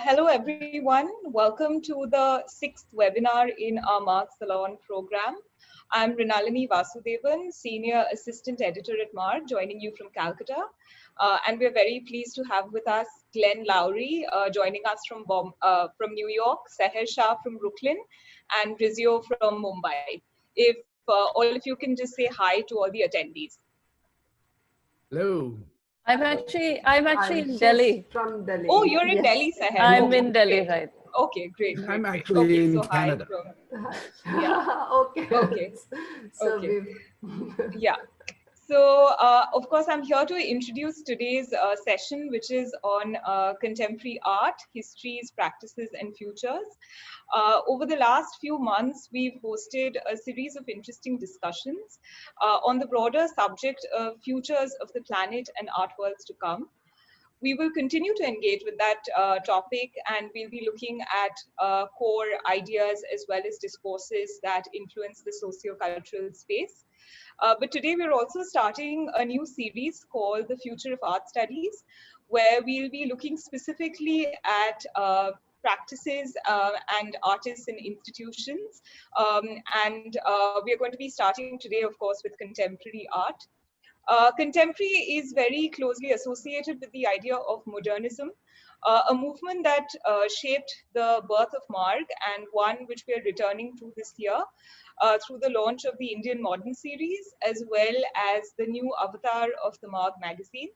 Hello, everyone. Welcome to the 6th webinar in our Marg Salon program. I'm Rinalini Vasudevan, Senior Assistant Editor at Marg, joining you from Calcutta. And we're very pleased to have with us Glenn Lowry, joining us from New York, Seher Shah from Brooklyn, and Rizio from Mumbai. If all of you can just say hi to all the attendees. Hello. I'm actually in Delhi. From Delhi. Oh, you're in Delhi, Seher. I'm in Delhi, right? Okay, great. I'm actually in Canada. Yeah. Okay. Okay. So Okay. Yeah. So, of course, I'm here to introduce today's session, which is on contemporary art, histories, practices, and futures. Over the last few months, we've hosted a series of interesting discussions on the broader subject of futures of the planet and art worlds to come. We will continue to engage with that topic, and we'll be looking at core ideas as well as discourses that influence the socio-cultural space. But today we're also starting a new series called The Future of Art Studies, where we'll be looking specifically at practices and artists and institutions. And we are going to be starting today, of course, with contemporary art. Contemporary is very closely associated with the idea of modernism, a movement that shaped the birth of Marg, and one which we are returning to this year through the launch of the Indian Modern series, as well as the new avatar of the Marg magazine.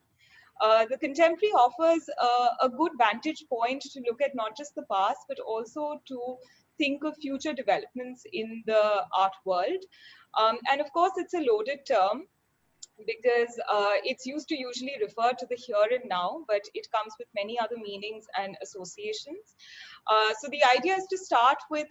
The contemporary offers a good vantage point to look at not just the past, but also to think of future developments in the art world. And of course, it's a loaded term, because it's used to usually refer to the here and now, but it comes with many other meanings and associations. So the idea is to start with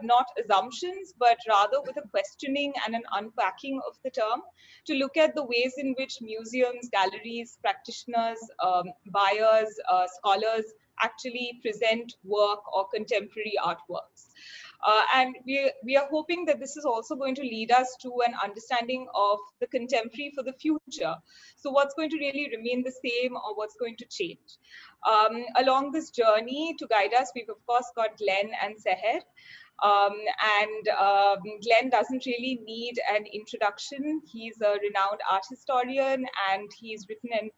not assumptions, but rather with a questioning and an unpacking of the term, to look at the ways in which museums, galleries, practitioners, buyers, scholars actually present work or contemporary artworks. And we are hoping that this is also going to lead us to an understanding of the contemporary for the future. So what's going to really remain the same, or what's going to change? Along this journey to guide us, we've of course got Glenn and Seher. Glenn doesn't really need an introduction. He's a renowned art historian, and he's written and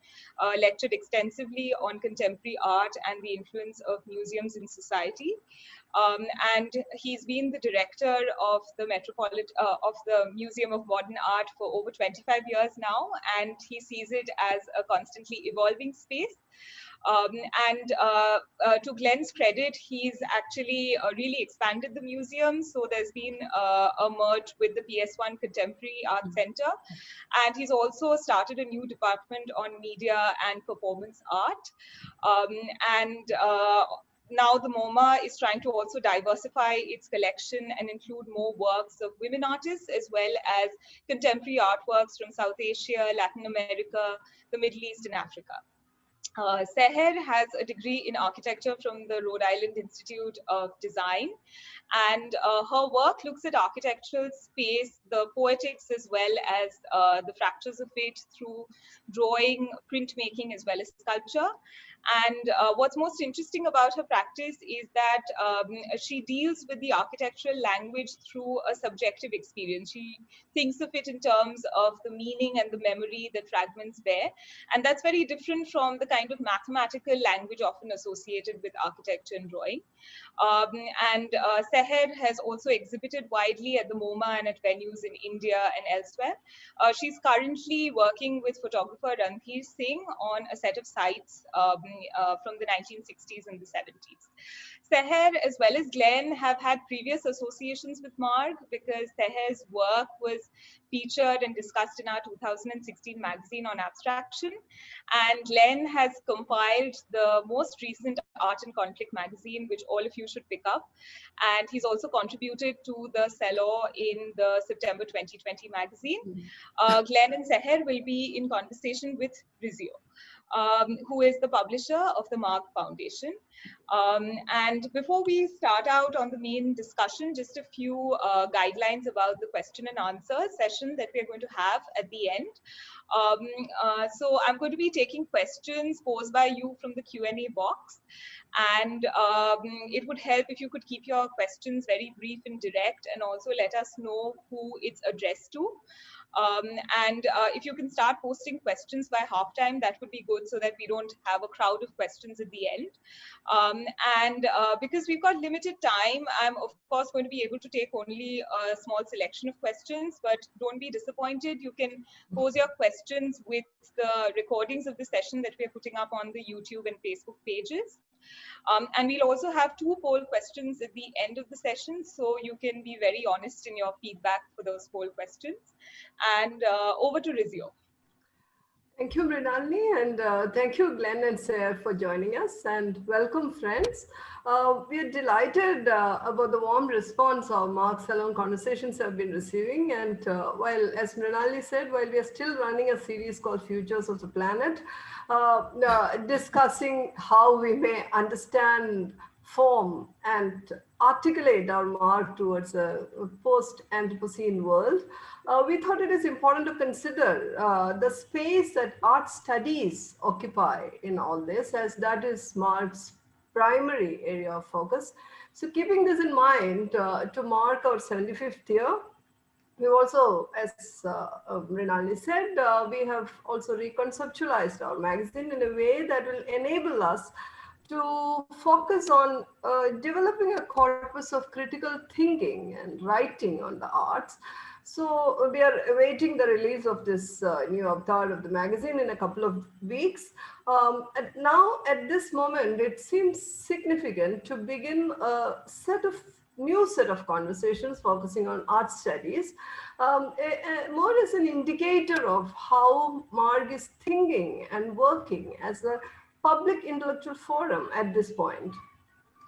lectured extensively on contemporary art and the influence of museums in society. And he's been the director of the Museum of Modern Art for over 25 years now, and he sees it as a constantly evolving space. To Glenn's credit, he's actually really expanded the museum. So there's been a merge with the PS1 Contemporary Art Center. And he's also started a new department on media and performance art. Now the MoMA is trying to also diversify its collection and include more works of women artists, as well as contemporary artworks from South Asia, Latin America, the Middle East, and Africa. Seher has a degree in architecture from the Rhode Island Institute of Design, and her work looks at architectural space, the poetics, as well as the fractures of it through drawing, printmaking, as well as sculpture. And what's most interesting about her practice is that she deals with the architectural language through a subjective experience. She thinks of it in terms of the meaning and the memory that fragments bear. And that's very different from the kind of mathematical language often associated with architecture and drawing. Seher has also exhibited widely at the MoMA and at venues in India and elsewhere. She's currently working with photographer Ranveer Singh on a set of sites from the 1960s and the 70s. Seher, as well as Glenn, have had previous associations with Marg, because Seher's work was featured and discussed in our 2016 magazine on abstraction. And Glenn has compiled the most recent Art and Conflict magazine, which all of you should pick up. And he's also contributed to the Cello in the September 2020 magazine. Glenn and Seher will be in conversation with Rizio. who is the publisher of the Marg Foundation. And before we start out on the main discussion, just a few guidelines about the question and answer session that we're going to have at the end. So I'm going to be taking questions posed by you from the Q&A box. And it would help if you could keep your questions very brief and direct, and also let us know who it's addressed to. And if you can start posting questions by halftime, that would be good, so that we don't have a crowd of questions at the end. And because we've got limited time, I'm of course going to be able to take only a small selection of questions, but don't be disappointed. You can pose your questions with the recordings of the session that we're putting up on the YouTube and Facebook pages. And we'll also have 2 poll questions at the end of the session, so you can be very honest in your feedback for those poll questions. And over to Rizio. Thank you, Mrinalini, and thank you, Glenn and Seher, for joining us, and welcome, friends. We are delighted about the warm response our Marg Salon conversations have been receiving, and while, as Mrinalini said, while we are still running a series called Futures of the Planet, discussing how we may understand, form, and articulate our Marg towards a post-Anthropocene world, we thought it is important to consider the space that art studies occupy in all this, as that is Marg's primary area of focus. So keeping this in mind, to mark our 75th year, we also, as Mrinalini said, we have also reconceptualized our magazine in a way that will enable us to focus on developing a corpus of critical thinking and writing on the arts. So we are awaiting the release of this new avatar of the magazine in a couple of weeks. And now, at this moment, it seems significant to begin a new set of conversations focusing on art studies, more as an indicator of how Marg is thinking and working as a public intellectual forum at this point,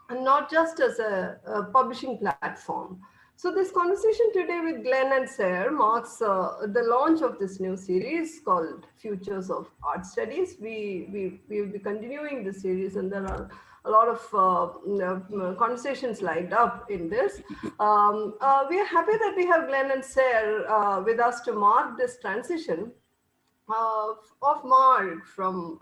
and not just as a publishing platform. So this conversation today with Glenn and Seher marks the launch of this new series called Futures of Art Studies. We will be continuing the series, and there are a lot of conversations lined up in this. We are happy that we have Glenn and Seher with us to mark this transition of Marg from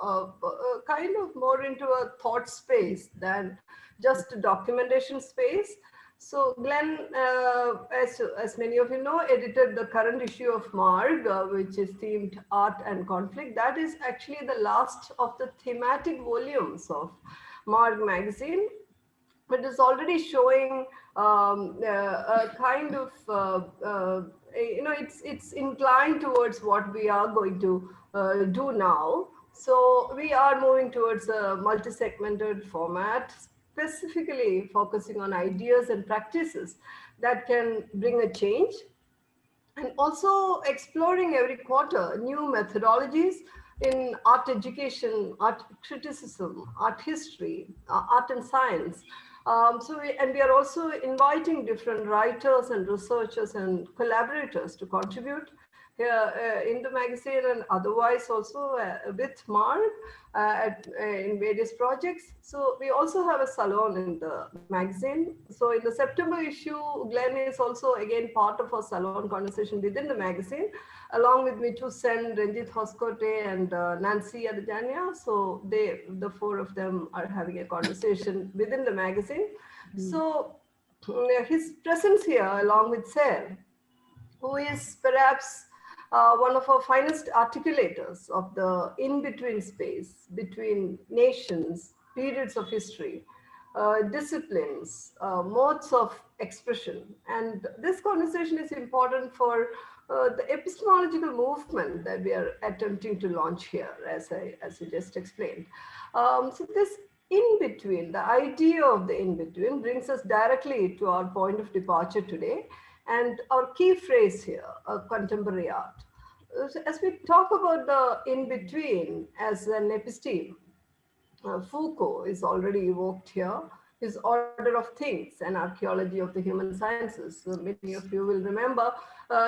kind of more into a thought space than just a documentation space. So Glenn, as many of you know, edited the current issue of Marg, which is themed Art and Conflict. That is actually the last of the thematic volumes of Marg magazine. It is already showing a kind of, it's inclined towards what we are going to do now. So we are moving towards a multi-segmented format, specifically focusing on ideas and practices that can bring a change, and also exploring every quarter new methodologies in art education, art criticism, art history, art and science. We are also inviting different writers and researchers and collaborators to contribute here in the magazine and otherwise also with Marg in various projects. So we also have a salon in the magazine. So in the September issue, Glenn is also again part of our salon conversation within the magazine, along with Mitu Sen, Ranjit Hoskote, and Nancy Adjania. So the 4 of them are having a conversation within the magazine. So his presence here, along with Seher, who is perhaps one of our finest articulators of the in-between space between nations, periods of history, disciplines, modes of expression. And this conversation is important for the epistemological movement that we are attempting to launch here, as I just explained. So this in-between, the idea of the in-between, brings us directly to our point of departure today, and our key phrase here, contemporary art. So as we talk about the in-between as an episteme, Foucault is already evoked here, his Order of Things and Archaeology of the Human Sciences. So many of you will remember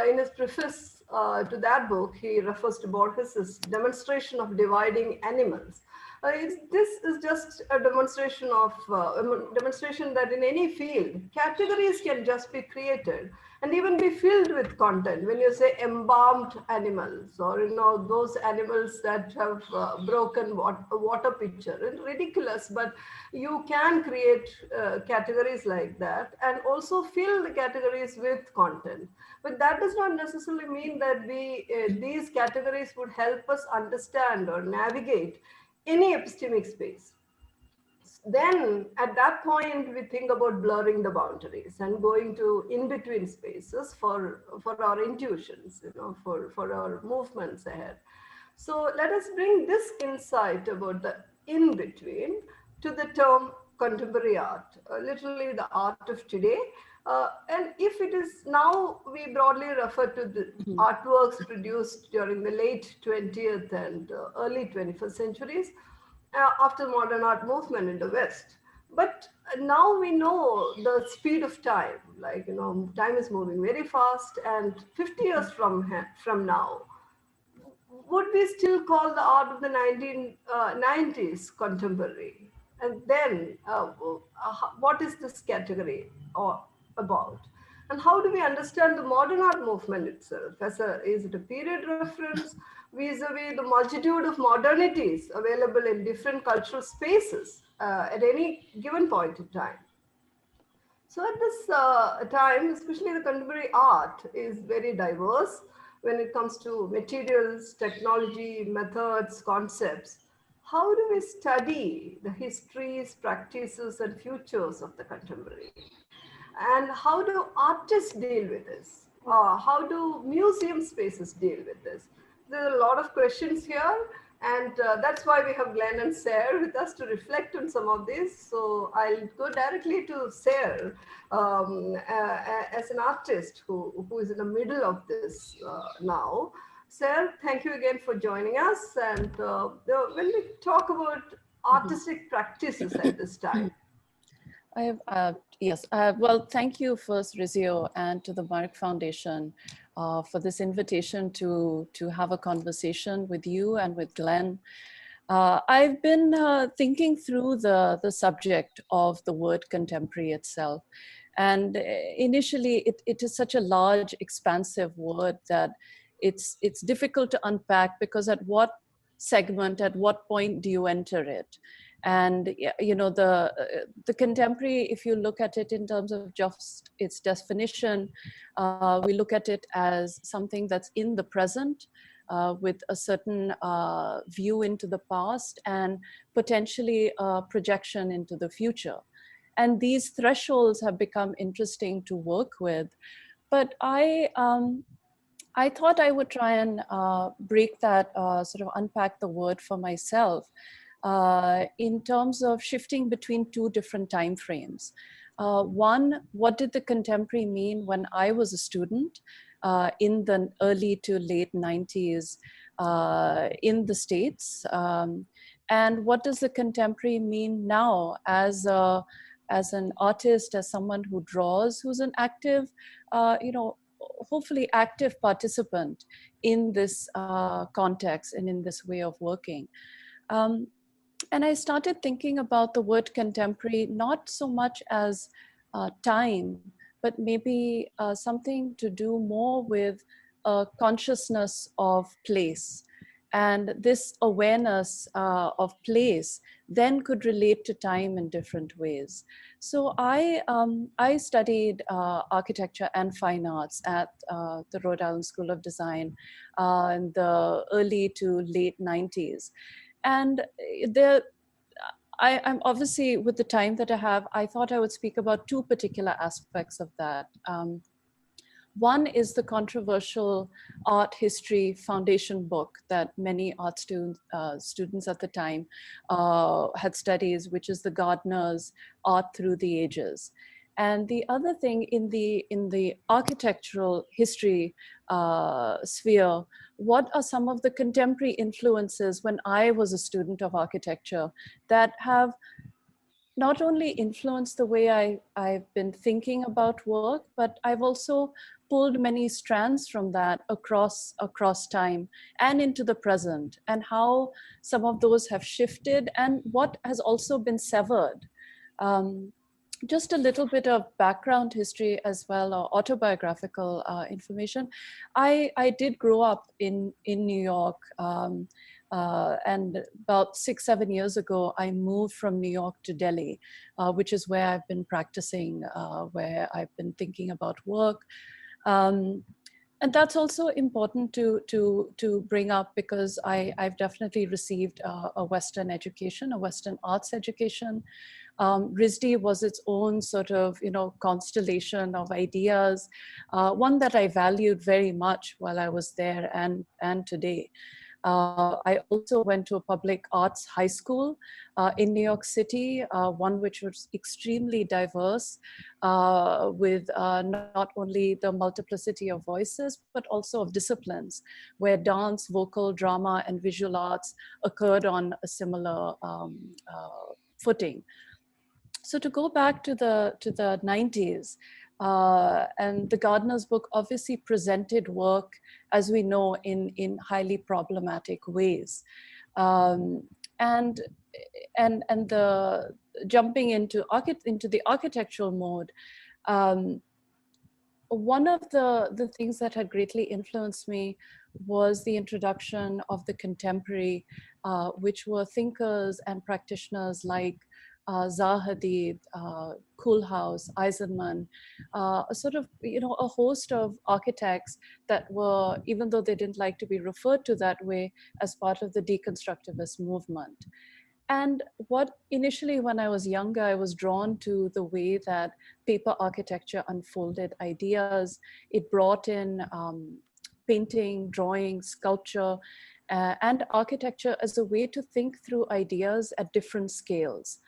in his preface to that book, he refers to Borges's demonstration of dividing animals. This is just a demonstration that in any field, categories can just be created and even be filled with content. When you say embalmed animals, or those animals that have broken water pitcher, it's ridiculous, but you can create categories like that and also fill the categories with content. But that does not necessarily mean that these categories would help us understand or navigate any epistemic space. Then at that point, we think about blurring the boundaries and going to in-between spaces for our intuitions, for our movements ahead. So let us bring this insight about the in-between to the term contemporary art, literally the art of today. And if it is now, we broadly refer to the artworks produced during the late 20th and early 21st centuries, after modern art movement in the West. But now we know the speed of time, time is moving very fast, and 50 years from now, would we still call the art of the 1990s contemporary? And then what is this category about? And how do we understand the modern art movement itself? Is it a period reference vis-a-vis the multitude of modernities available in different cultural spaces at any given point in time? So at this time, especially the contemporary art is very diverse when it comes to materials, technology, methods, concepts. How do we study the histories, practices, and futures of the contemporary? And how do artists deal with this? How do museum spaces deal with this? There are a lot of questions here, and that's why we have Glenn and Seher with us to reflect on some of this. So I'll go directly to Seher as an artist who is in the middle of this now. Seher, thank you again for joining us. And when we talk about artistic practices at this time, Yes. Well, thank you first, Rizio, and to the Marg Foundation for this invitation to have a conversation with you and with Glenn. I've been thinking through the subject of the word contemporary itself. And initially, it is such a large, expansive word that it's difficult to unpack, because at what segment, at what point do you enter it? And the contemporary, if you look at it in terms of just its definition, we look at it as something that's in the present, with a certain view into the past and potentially a projection into the future. And these thresholds have become interesting to work with. But I thought I would try and break that, sort of unpack the word for myself in terms of shifting between two different time frames. One, what did the contemporary mean when I was a student in the early to late 90s in the States? And what does the contemporary mean now as an artist, as someone who draws, who's an active, hopefully active participant in this context and in this way of working? And I started thinking about the word contemporary, not so much as time, but maybe something to do more with consciousness of place. And this awareness of place then could relate to time in different ways. So I studied architecture and fine arts at the Rhode Island School of Design in the early to late 90s. And I'm obviously, with the time that I have, I thought I would speak about two particular aspects of that. One is the controversial art history foundation book that many art students at the time had studied, which is the Gardner's Art Through the Ages. And the other thing in the architectural history sphere, what are some of the contemporary influences when I was a student of architecture that have not only influenced the way I've been thinking about work, but I've also pulled many strands from that across time and into the present, and how some of those have shifted and what has also been severed. Just a little bit of background history as well, or autobiographical information. I did grow up in New York, and about 6-7 years ago, I moved from New York to Delhi, which is where I've been practicing, where I've been thinking about work. And that's also important to bring up, because I've definitely received a Western education, a Western arts education. RISD was its own sort of, constellation of ideas, one that I valued very much while I was there and today. I also went to a public arts high school in New York City, one which was extremely diverse, with not only the multiplicity of voices, but also of disciplines, where dance, vocal, drama, and visual arts occurred on a similar footing. So to go back to the 90s, and the Gardener's book obviously presented work, as we know, in highly problematic ways. And the jumping into the architectural mode, one of the things that had greatly influenced me was the introduction of the contemporary, which were thinkers and practitioners like Zaha Hadid, Koolhaas, Eisenman, a sort of, a host of architects that were, even though they didn't like to be referred to that way, as part of the deconstructivist movement. And what initially, when I was younger, I was drawn to the way that paper architecture unfolded ideas. It brought in painting, drawing, sculpture, and architecture as a way to think through ideas at different scales.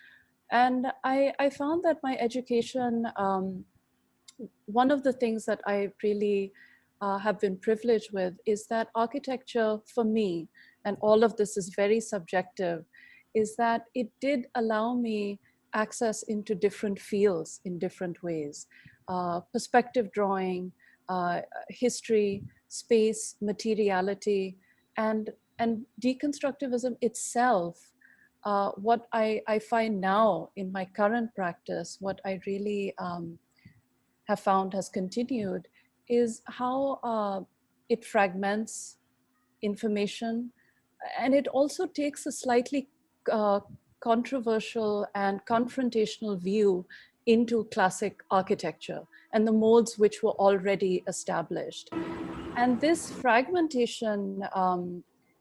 And I found that my education, one of the things that I really have been privileged with is that architecture for me, and all of this is very subjective, is that it did allow me access into different fields in different ways. Perspective drawing, history, space, materiality, and deconstructivism itself. What I find now in my current practice, what I really have found has continued, is how it fragments information, and it also takes a slightly controversial and confrontational view into classic architecture and the modes which were already established. And this fragmentation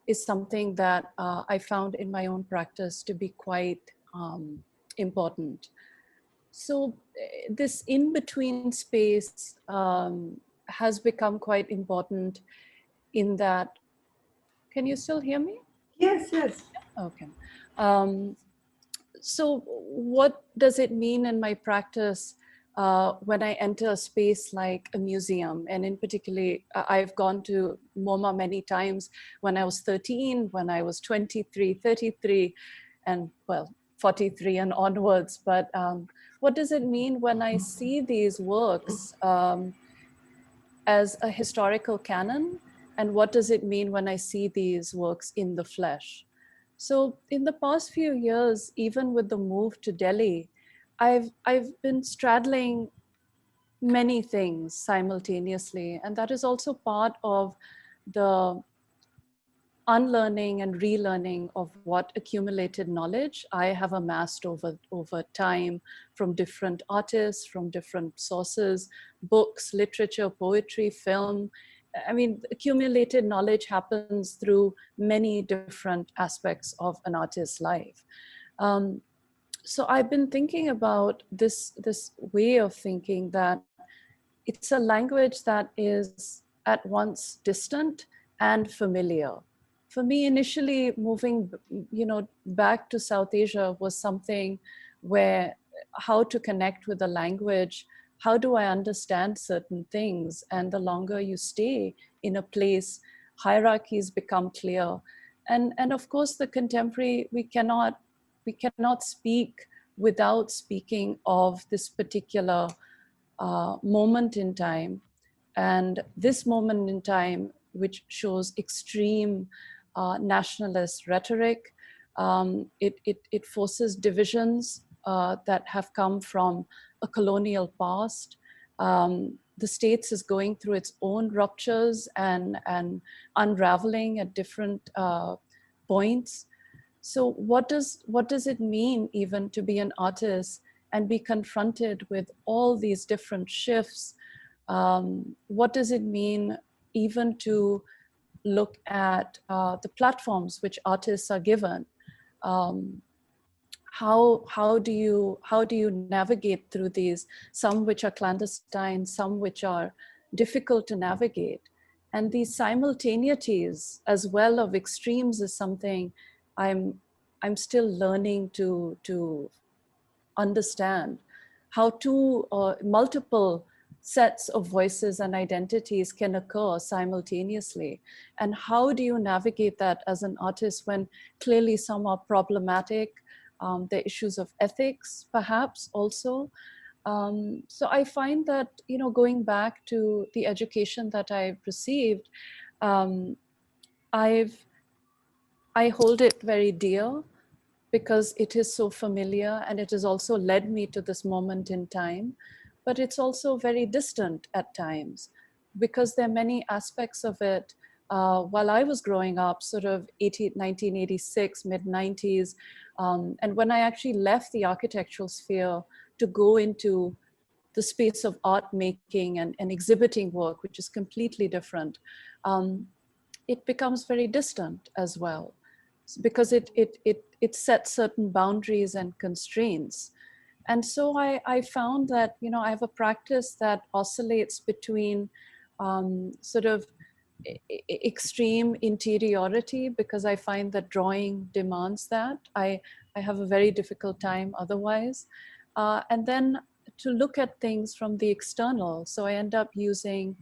is something that I found in my own practice to be quite important. So this in-between space has become quite important in that. Can you still hear me? Yes, yes. Okay. So what does it mean in my practice when I enter a space like a museum? And in particular, I've gone to MoMA many times when I was 13, when I was 23, 33, and well, 43 and onwards. But what does it mean when I see these works as a historical canon? And what does it mean when I see these works in the flesh? So in the past few years, even with the move to Delhi, I've been straddling many things simultaneously. And that is also part of the unlearning and relearning of what accumulated knowledge I have amassed over time from different artists, from different sources, books, literature, poetry, film. I mean, accumulated knowledge happens through many different aspects of an artist's life. So I've been thinking about this way of thinking that it's a language that is at once distant and familiar. For me, initially moving, back to South Asia was something where how to connect with the language, how do I understand certain things? And the longer you stay in a place, hierarchies become clear. And of course, the contemporary, we cannot speak without speaking of this particular moment in time, And this moment in time, which shows extreme nationalist rhetoric, it forces divisions that have come from a colonial past. The States is going through its own ruptures and unraveling at different points. So what does it mean even to be an artist and be confronted with all these different shifts? What does it mean even to look at the platforms which artists are given? How do you navigate through these, some which are clandestine, some which are difficult to navigate? And these simultaneities as well of extremes is something I'm still learning to understand. How two multiple sets of voices and identities can occur simultaneously, and how do you navigate that as an artist when clearly some are problematic? There are issues of ethics, perhaps, also. So I find that, going back to the education that I've received, I hold it very dear because it is so familiar, and it has also led me to this moment in time. But it's also very distant at times, because there are many aspects of it. While I was growing up, sort of 1986, mid-90s, and when I actually left the architectural sphere to go into the space of art making and exhibiting work, which is completely different, it becomes very distant as well, because it sets certain boundaries and constraints. And so I found that, I have a practice that oscillates between sort of extreme interiority, because I find that drawing demands that. I have a very difficult time otherwise. And then to look at things from the external. So I end up using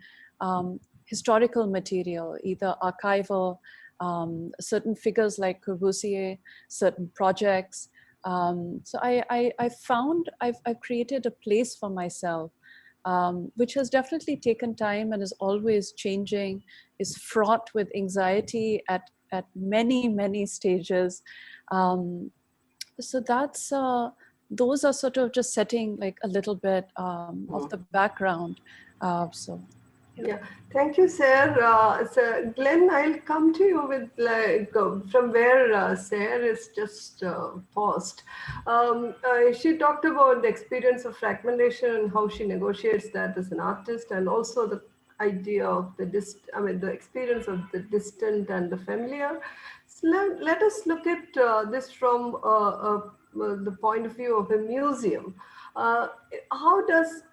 historical material, either archival, certain figures like Corbusier, certain projects. So I found I've created a place for myself, which has definitely taken time and is always changing, is fraught with anxiety at many, many stages. So that's, those are sort of just setting like a little bit of the background. So. Yeah, thank you, Seher. So Glenn, I'll come to you with from where Seher is just paused. She talked about the experience of fragmentation and how she negotiates that as an artist, and also the idea of the experience of the distant and the familiar. So let us look at this from the point of view of a museum.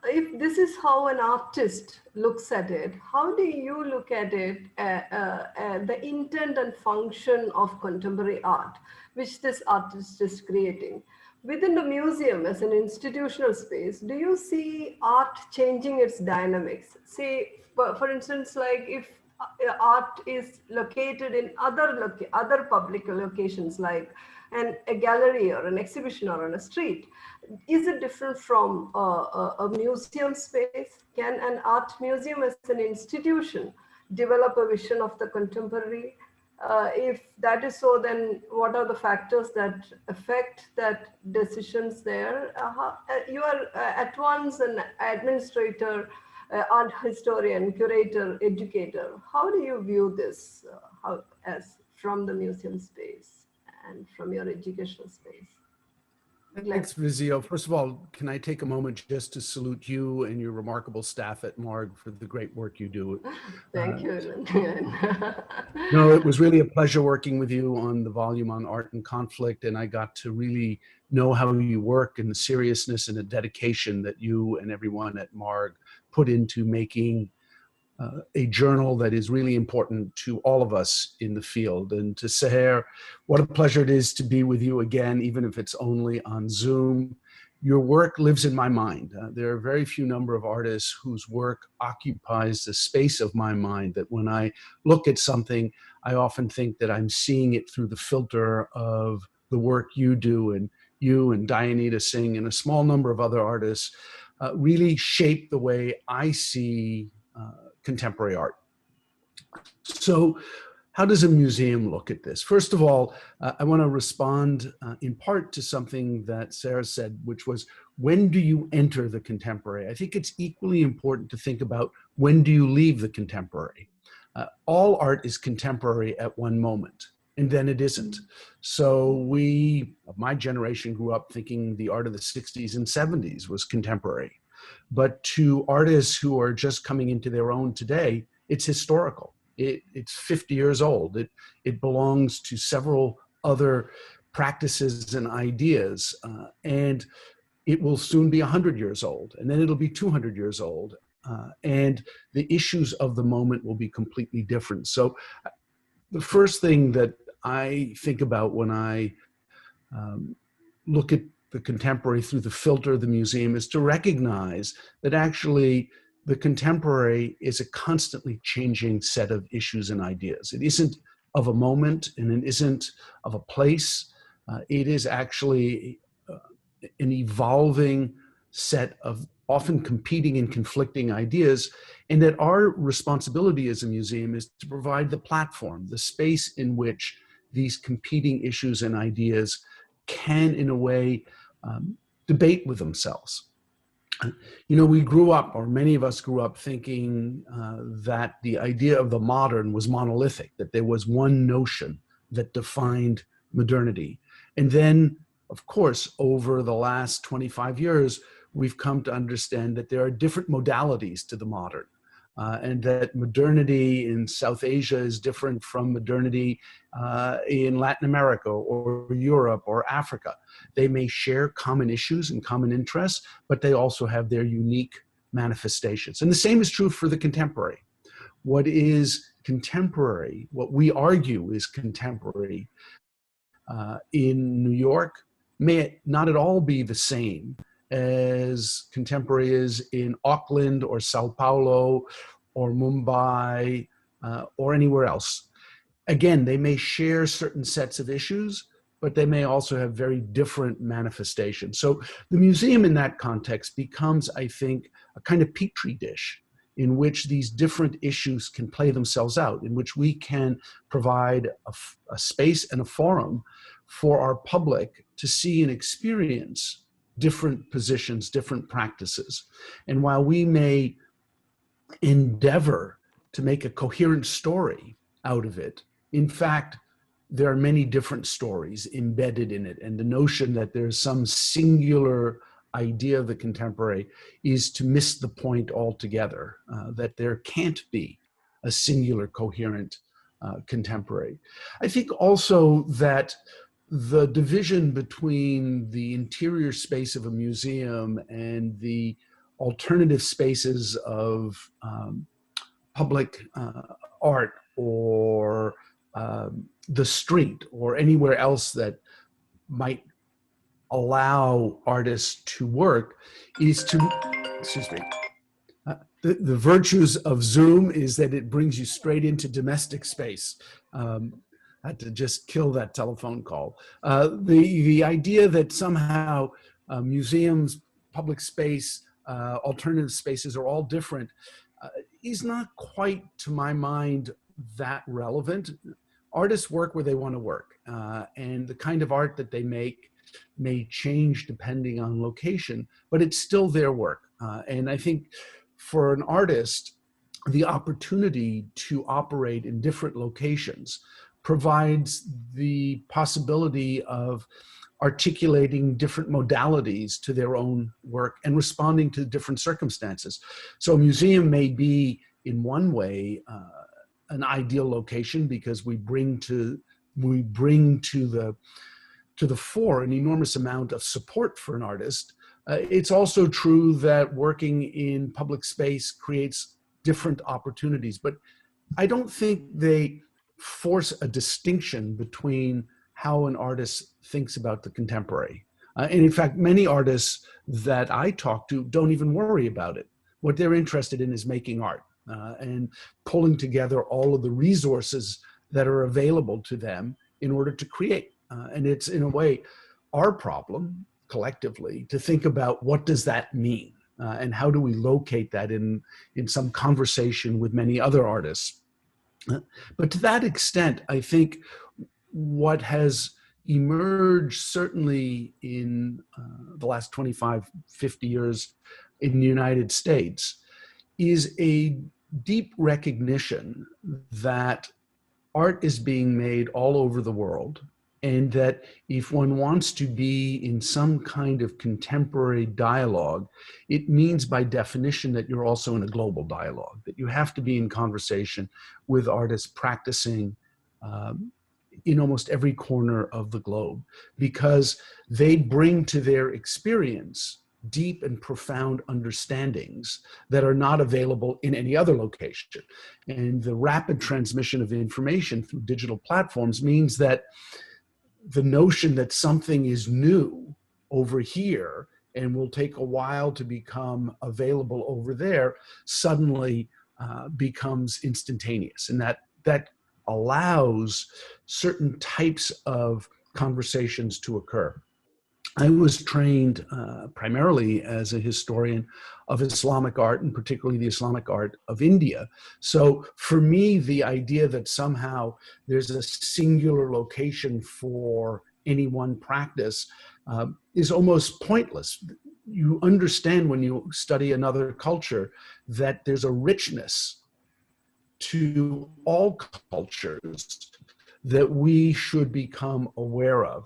If this is how an artist looks at it, how do you look at it, the intent and function of contemporary art, which this artist is creating? Within the museum as an institutional space, do you see art changing its dynamics? Say, for instance, like if art is located in other public locations, like a gallery or an exhibition or on a street, is it different from a museum space? Can an art museum as an institution develop a vision of the contemporary? If that is so, then what are the factors that affect that decisions there? You are at once an administrator, art historian, curator, educator. How do you view this as from the museum space and from your educational space? Thanks, Rizio. First of all, can I take a moment just to salute you and your remarkable staff at Marg for the great work you do? Thank you. No, it was really a pleasure working with you on the volume on art and conflict, and I got to really know how you work and the seriousness and the dedication that you and everyone at Marg put into making a journal that is really important to all of us in the field. And to Seher, what a pleasure it is to be with you again, even if it's only on Zoom. Your work lives in my mind. There are very few number of artists whose work occupies the space of my mind, that when I look at something, I often think that I'm seeing it through the filter of the work you do, and you and Dayanita Singh and a small number of other artists really shape the way I see contemporary art. So how does a museum look at this? First of all, I want to respond in part to something that Sarah said, which was, when do you enter the contemporary? I think it's equally important to think about, when do you leave the contemporary? All art is contemporary at one moment, and then it isn't. So we, of my generation, grew up thinking the art of the 60s and 70s was contemporary. But to artists who are just coming into their own today, it's historical. It's 50 years old. It belongs to several other practices and ideas, and it will soon be 100 years old, and then it'll be 200 years old, and the issues of the moment will be completely different. So the first thing that I think about when I look at the contemporary through the filter of the museum is to recognize that actually the contemporary is a constantly changing set of issues and ideas. It isn't of a moment, and it isn't of a place. It is actually an evolving set of often competing and conflicting ideas, and that our responsibility as a museum is to provide the platform, the space in which these competing issues and ideas can, in a way, debate with themselves. You know, we grew up, or many of us grew up, thinking that the idea of the modern was monolithic, that there was one notion that defined modernity. And then, of course, over the last 25 years, we've come to understand that there are different modalities to the modern, and that modernity in South Asia is different from modernity in Latin America or Europe or Africa. They may share common issues and common interests, but they also have their unique manifestations. And the same is true for the contemporary. What is contemporary, what we argue is contemporary in New York, may not at all be the same as contemporary is in Auckland or Sao Paulo or Mumbai or anywhere else. Again, they may share certain sets of issues, but they may also have very different manifestations. So the museum in that context becomes, I think, a kind of petri dish in which these different issues can play themselves out, in which we can provide a space and a forum for our public to see and experience different positions, different practices. And while we may endeavor to make a coherent story out of it, in fact, there are many different stories embedded in it. And the notion that there's some singular idea of the contemporary is to miss the point altogether, that there can't be a singular coherent contemporary. I think also that the division between the interior space of a museum and the alternative spaces of public art or the street or anywhere else that might allow artists to work is to, excuse me, the virtues of Zoom is that it brings you straight into domestic space. I had to just kill that telephone call. The idea that somehow museums, public space, alternative spaces are all different is not quite, to my mind, that relevant. Artists work where they want to work, and the kind of art that they make may change depending on location, but it's still their work. And I think for an artist, the opportunity to operate in different locations provides the possibility of articulating different modalities to their own work and responding to different circumstances. So a museum may be, in one way, an ideal location because we bring to the fore an enormous amount of support for an artist. It's also true that working in public space creates different opportunities, but I don't think they force a distinction between how an artist thinks about the contemporary. And in fact, many artists that I talk to don't even worry about it. What they're interested in is making art and pulling together all of the resources that are available to them in order to create. And it's, in a way, our problem collectively to think about what does that mean? and how do we locate that in some conversation with many other artists. But to that extent, I think what has emerged certainly in the last 25, 50 years in the United States is a deep recognition that art is being made all over the world, and that if one wants to be in some kind of contemporary dialogue, it means by definition that you're also in a global dialogue, that you have to be in conversation with artists practicing in almost every corner of the globe, because they bring to their experience deep and profound understandings that are not available in any other location. And the rapid transmission of information through digital platforms means that the notion that something is new over here and will take a while to become available over there suddenly becomes instantaneous. And that allows certain types of conversations to occur. I was trained primarily as a historian of Islamic art, and particularly the Islamic art of India. So for me, the idea that somehow there's a singular location for any one practice is almost pointless. You understand when you study another culture that there's a richness to all cultures that we should become aware of.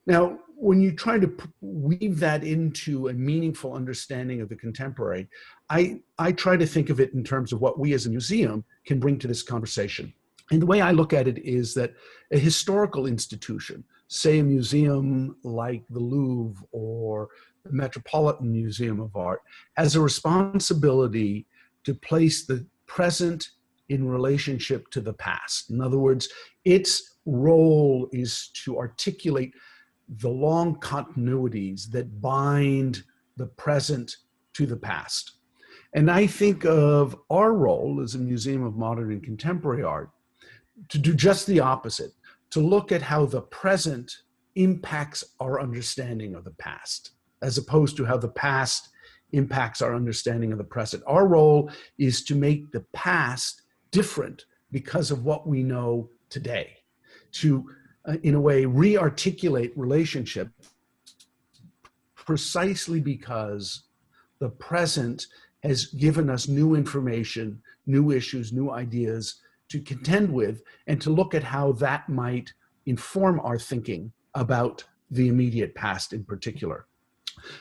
Now, when you try to weave that into a meaningful understanding of the contemporary, I try to think of it in terms of what we as a museum can bring to this conversation. And the way I look at it is that a historical institution, say a museum like the Louvre or the Metropolitan Museum of Art, has a responsibility to place the present in relationship to the past. In other words, its role is to articulate the long continuities that bind the present to the past. And I think of our role as a Museum of Modern and Contemporary Art to do just the opposite, to look at how the present impacts our understanding of the past, as opposed to how the past impacts our understanding of the present. Our role is to make the past different because of what we know today, to in a way, re-articulate relationships precisely because the present has given us new information, new issues, new ideas to contend with, and to look at how that might inform our thinking about the immediate past in particular.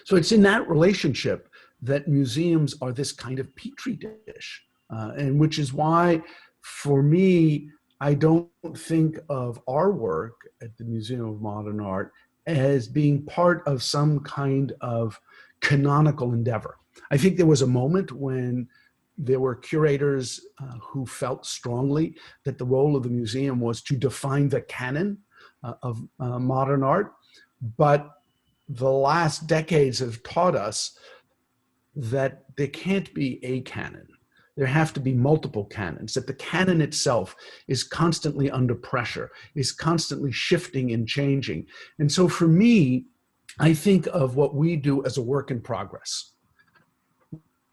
So it's in that relationship that museums are this kind of petri dish, and which is why, for me, I don't think of our work at the Museum of Modern Art as being part of some kind of canonical endeavor. I think there was a moment when there were curators who felt strongly that the role of the museum was to define the canon of modern art, but the last decades have taught us that there can't be a canon. There have to be multiple canons, that the canon itself is constantly under pressure, is constantly shifting and changing. And so for me, I think of what we do as a work in progress.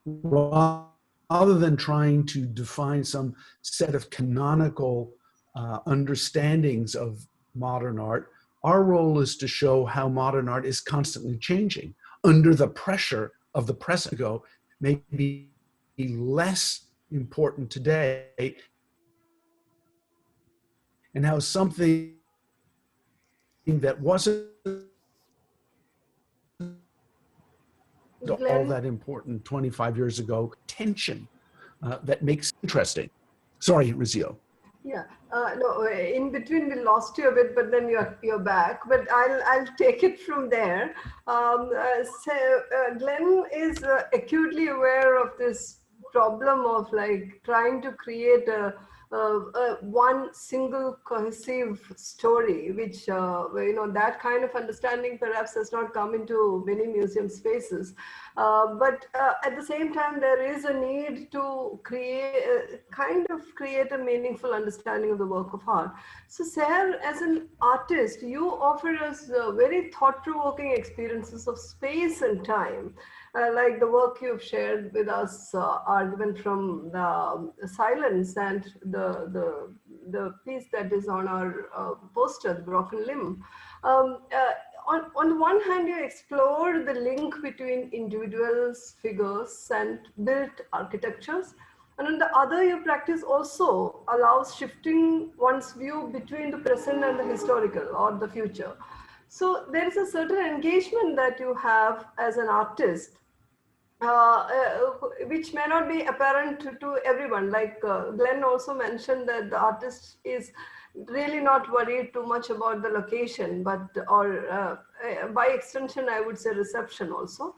Rather than trying to define some set of canonical understandings of modern art, our role is to show how modern art is constantly changing under the pressure of the present. Go, maybe less important today, and how something that wasn't all that important 25 years ago, tension that makes it interesting. Sorry, Rizio. Yeah, no, in between we lost you a bit, but then you're back. But I'll take it from there. Glenn is acutely aware of this problem of like trying to create a one single cohesive story, which that kind of understanding perhaps has not come into many museum spaces. But at the same time, there is a need to create a meaningful understanding of the work of art. So Seher, as an artist, you offer us very thought-provoking experiences of space and time. like the work you've shared with us, argument from the silence, and the piece that is on our poster, the broken limb. On the one hand, you explore the link between individuals, figures, and built architectures. And on the other, your practice also allows shifting one's view between the present and the historical or the future. So there is a certain engagement that you have as an artist, which may not be apparent to everyone. Like Glenn also mentioned that the artist is really not worried too much about the location, but by extension, I would say reception also.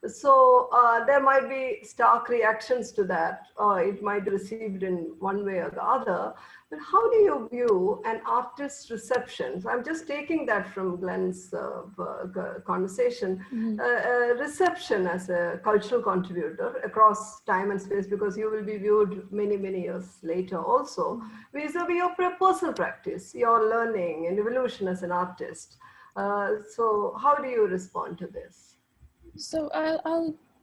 So there might be stark reactions to that. It might be received in one way or the other. But how do you view an artist's reception? So I'm just taking that from Glenn's conversation. Reception as a cultural contributor across time and space, because you will be viewed many, many years later also, vis-a-vis your personal practice, your learning and evolution as an artist. So how do you respond to this? So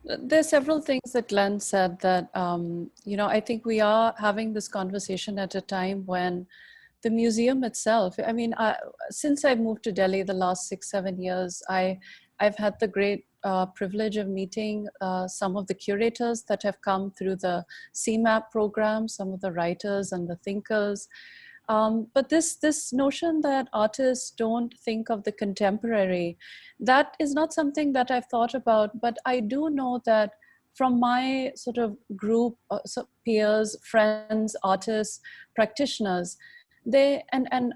there's several things that Glenn said that, I think we are having this conversation at a time when the museum itself, since I moved to Delhi the last 6-7 years, I've had the great privilege of meeting some of the curators that have come through the CMAP program, some of the writers and the thinkers. But this notion that artists don't think of the contemporary, that is not something that I've thought about, but I do know that from my sort of group, peers, friends, artists, practitioners, and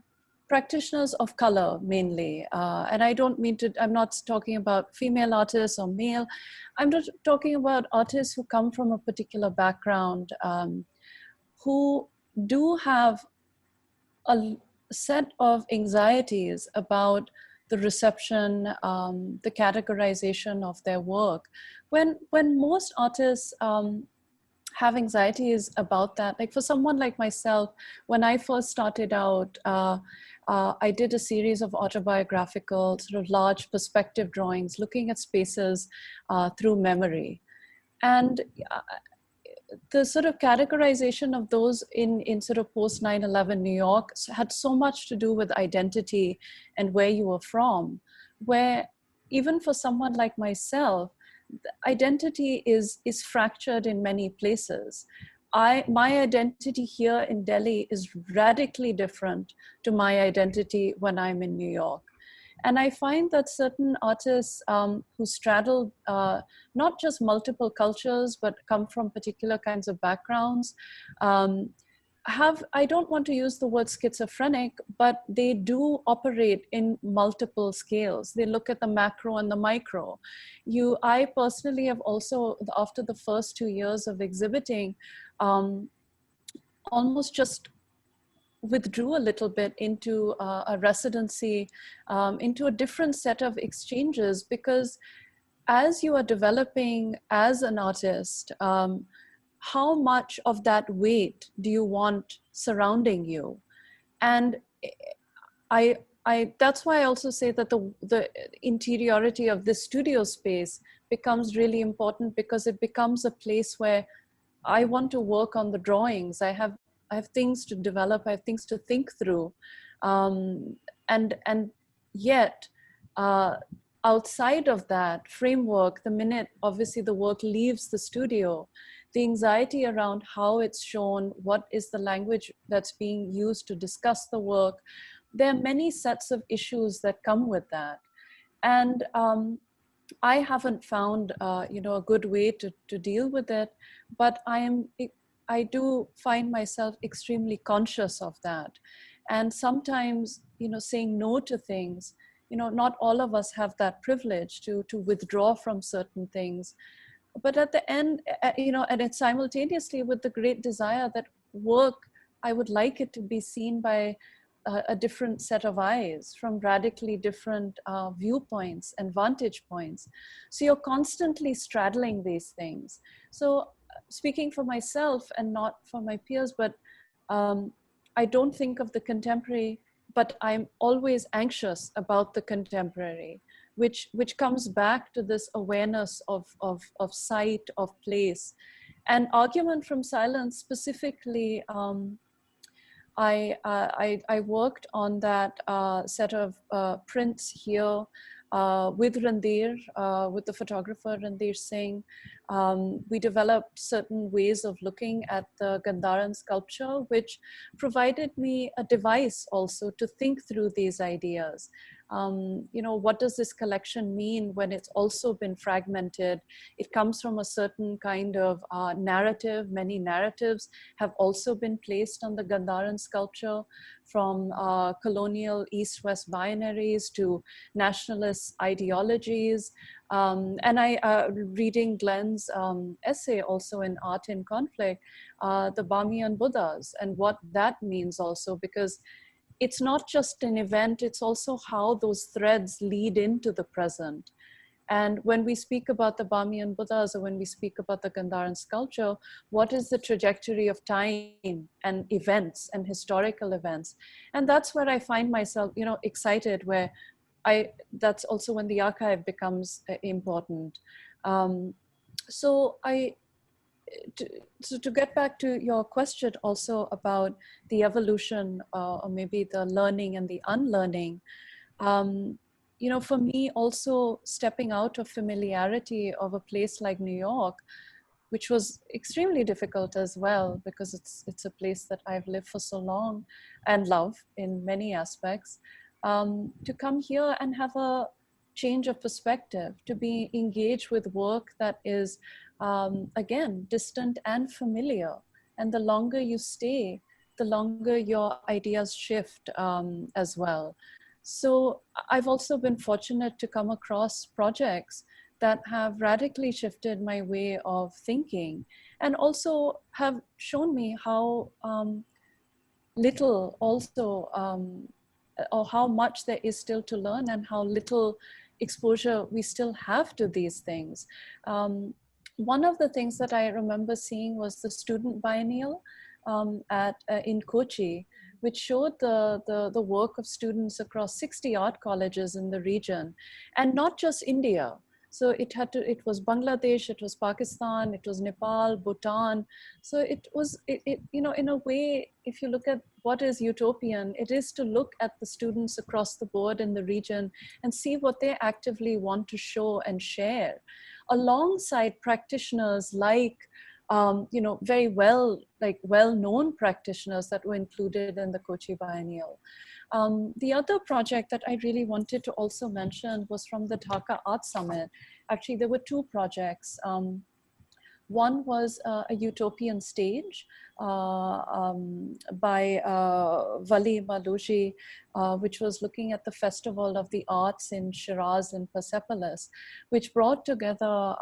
practitioners of color mainly, and I don't mean to, I'm not talking about female artists or male, I'm just talking about artists who come from a particular background, who do have a set of anxieties about the reception, the categorization of their work. When most artists have anxieties about that, like for someone like myself, when I first started out, I did a series of autobiographical, sort of large perspective drawings, looking at spaces through memory. And the sort of categorization of those in sort of post 9/11 New York had so much to do with identity and where you were from, where even for someone like myself, identity is fractured in many places. My identity here in Delhi is radically different to my identity when I'm in New York. And I find that certain artists who straddle not just multiple cultures, but come from particular kinds of backgrounds, I don't want to use the word schizophrenic, but they do operate in multiple scales. They look at the macro and the micro. I personally have also, after the first 2 years of exhibiting, almost just withdrew a little bit into a residency, into a different set of exchanges, because as you are developing as an artist, how much of that weight do you want surrounding you? And that's why I also say that the interiority of this studio space becomes really important, because it becomes a place where I want to work on the drawings. I have things to develop, I have things to think through. And yet, outside of that framework, the minute obviously the work leaves the studio, the anxiety around how it's shown, what is the language that's being used to discuss the work, there are many sets of issues that come with that. And I haven't found a good way to deal with it, but I do find myself extremely conscious of that. And sometimes, saying no to things, not all of us have that privilege to withdraw from certain things. But at the end, and it's simultaneously with the great desire that work, I would like it to be seen by a different set of eyes, from radically different viewpoints and vantage points. So you're constantly straddling these things. So speaking for myself and not for my peers, but I don't think of the contemporary, but I'm always anxious about the contemporary, which comes back to this awareness of sight, of place. And argument from silence specifically, I worked on that set of prints here with Randir, with the photographer Randir Singh. We developed certain ways of looking at the Gandharan sculpture, which provided me a device also to think through these ideas. You know, what does this collection mean when it's also been fragmented? It comes from a certain kind of narrative. Many narratives have also been placed on the Gandharan sculpture, from colonial East-West binaries to nationalist ideologies. And reading Glenn's essay also in Art in Conflict, the Bamiyan Buddhas, and what that means also, because it's not just an event, it's also how those threads lead into the present. And when we speak about the Bamiyan Buddhas, or when we speak about the Gandharan sculpture, what is the trajectory of time and events and historical events? And that's where I find myself, you know, excited, where that's also when the archive becomes important. So to get back to your question also about the evolution, or maybe the learning and the unlearning, you know, for me also stepping out of familiarity of a place like New York, which was extremely difficult as well, because it's a place that I've lived for so long and love in many aspects, to come here and have a change of perspective, to be engaged with work that is, again, distant and familiar. And the longer you stay, the longer your ideas shift as well. So I've also been fortunate to come across projects that have radically shifted my way of thinking, and also have shown me how little also, or how much there is still to learn, and how little exposure we still have to these things. One of the things that I remember seeing was the student biennial in Kochi, which showed the work of students across 60 art colleges in the region, and not just India. So it was Bangladesh, it was Pakistan, it was Nepal, Bhutan. So it was, you know, in a way, if you look at what is utopian, it is to look at the students across the board in the region and see what they actively want to show and share, alongside practitioners like, you know, very well-known practitioners that were included in the Kochi Biennial. The other project that I really wanted to also mention was from the Dhaka Art Summit. Actually, there were two projects. One was a utopian stage by Vali Maluji, which was looking at the Festival of the Arts in Shiraz and Persepolis, which brought together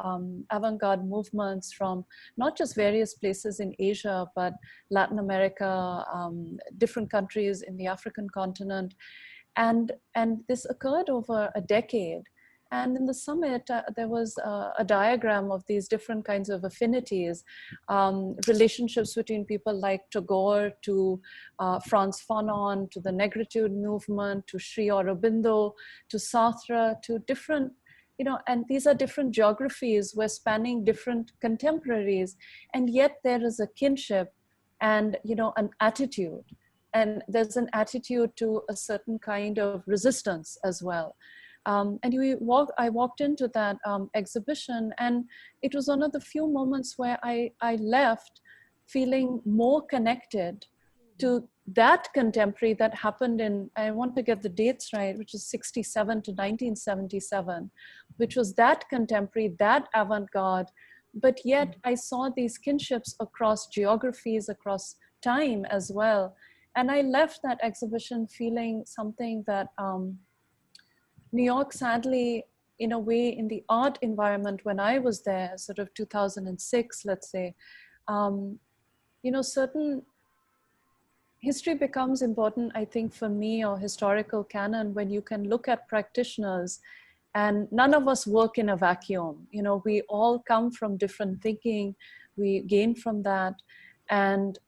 avant-garde movements from not just various places in Asia, but Latin America, different countries in the African continent. And this occurred over a decade. And in the summit, there was a diagram of these different kinds of affinities, relationships between people like Tagore to Frantz Fanon, to the Negritude movement, to Sri Aurobindo, to Sartre, to different, you know, and these are different geographies. We're spanning different contemporaries, and yet there is a kinship and, you know, an attitude. And there's an attitude to a certain kind of resistance as well. And I walked into that exhibition, and it was one of the few moments where I left feeling more connected to that contemporary that happened in, I want to get the dates right, which is 67 to 1977, which was that contemporary, that avant-garde, but yet I saw these kinships across geographies, across time as well. And I left that exhibition feeling something that, New York, sadly, in a way, in the art environment when I was there, sort of 2006, let's say, you know, certain history becomes important, I think, for me, or historical canon, when you can look at practitioners, and none of us work in a vacuum. You know, we all come from different thinking, we gain from that, and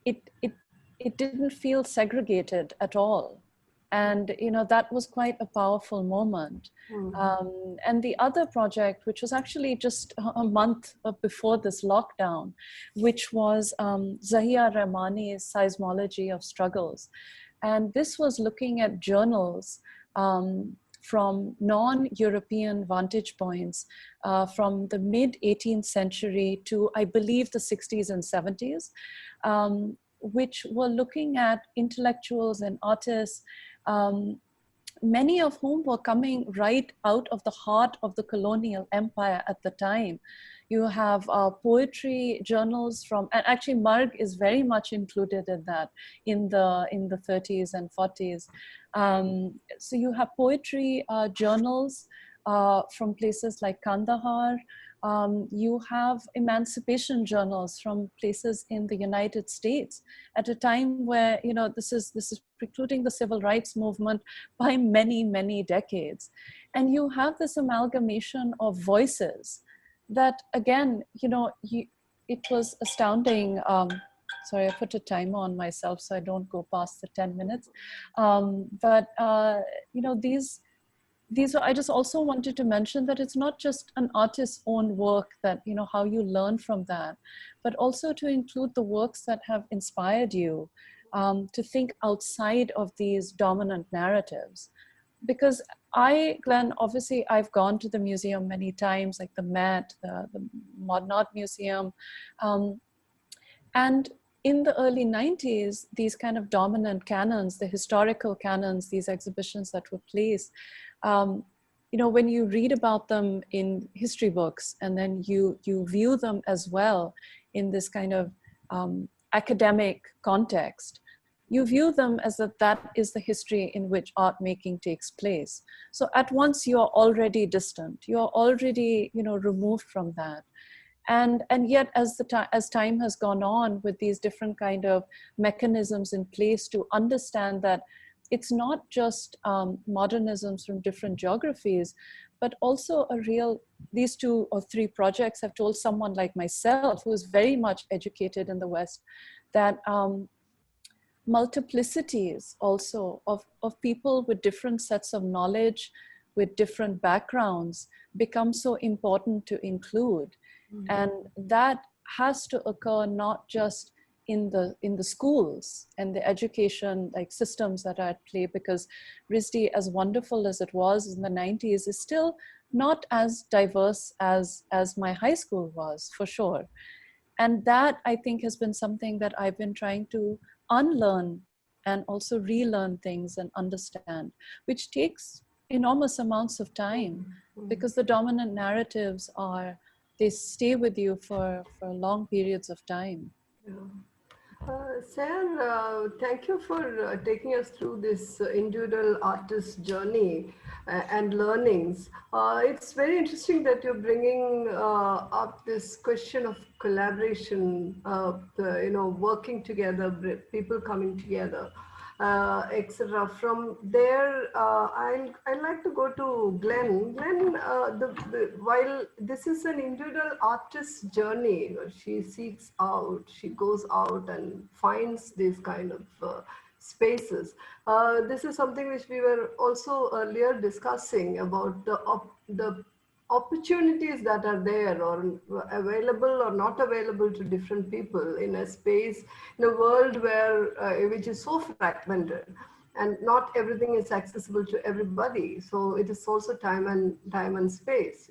it didn't feel segregated at all. And, that was quite a powerful moment. And the other project, which was actually just a month before this lockdown, which was Zahia Rahmani's Seismology of Struggles. And this was looking at journals from non-European vantage points from the mid-18th century to, I believe, the 60s and 70s, which were looking at intellectuals and artists, many of whom were coming right out of the heart of the colonial empire at the time. You have poetry journals from, and actually Marg is very much included in that in the 30s and 40s. So you have poetry journals from places like Kandahar. You have emancipation journals from places in the United States at a time where, this is precluding the civil rights movement by many, many decades. And you have this amalgamation of voices that, again, it was astounding. Sorry, I put a timer on myself so I don't go past the 10 minutes. These I just also wanted to mention that it's not just an artist's own work that, how you learn from that, but also to include the works that have inspired you to think outside of these dominant narratives. Because Glenn, obviously I've gone to the museum many times, like the Met, the Modern Art Museum. And in the early 90s, these kind of dominant canons, the historical canons, these exhibitions that were placed, when you read about them in history books and then you view them as well in this kind of academic context, you view them as that is the history in which art making takes place. So at once you are already distant, you are already, removed from that. And yet as time has gone on with these different kind of mechanisms in place to understand that it's not just modernisms from different geographies, but also these 2 or 3 projects have told someone like myself, who is very much educated in the West, that multiplicities also of people with different sets of knowledge, with different backgrounds, become so important to include. And that has to occur not just in the schools and the education systems that are at play, because RISD, as wonderful as it was in the 90s, is still not as diverse as my high school was, for sure. And that, I think, has been something that I've been trying to unlearn and also relearn things and understand, which takes enormous amounts of time, because the dominant narratives they stay with you for long periods of time. Seher, thank you for taking us through this individual artist journey and learnings. It's very interesting that you're bringing up this question of collaboration, working together, people coming together, etc. From there, I'd like to go to Glenn. Glenn, while this is an individual artist's journey, she seeks out, she goes out and finds these kind of spaces. This is something which we were also earlier discussing about the opportunities that are there or available or not available to different people in a space, in a world which is so fragmented and not everything is accessible to everybody. So it is also time and space,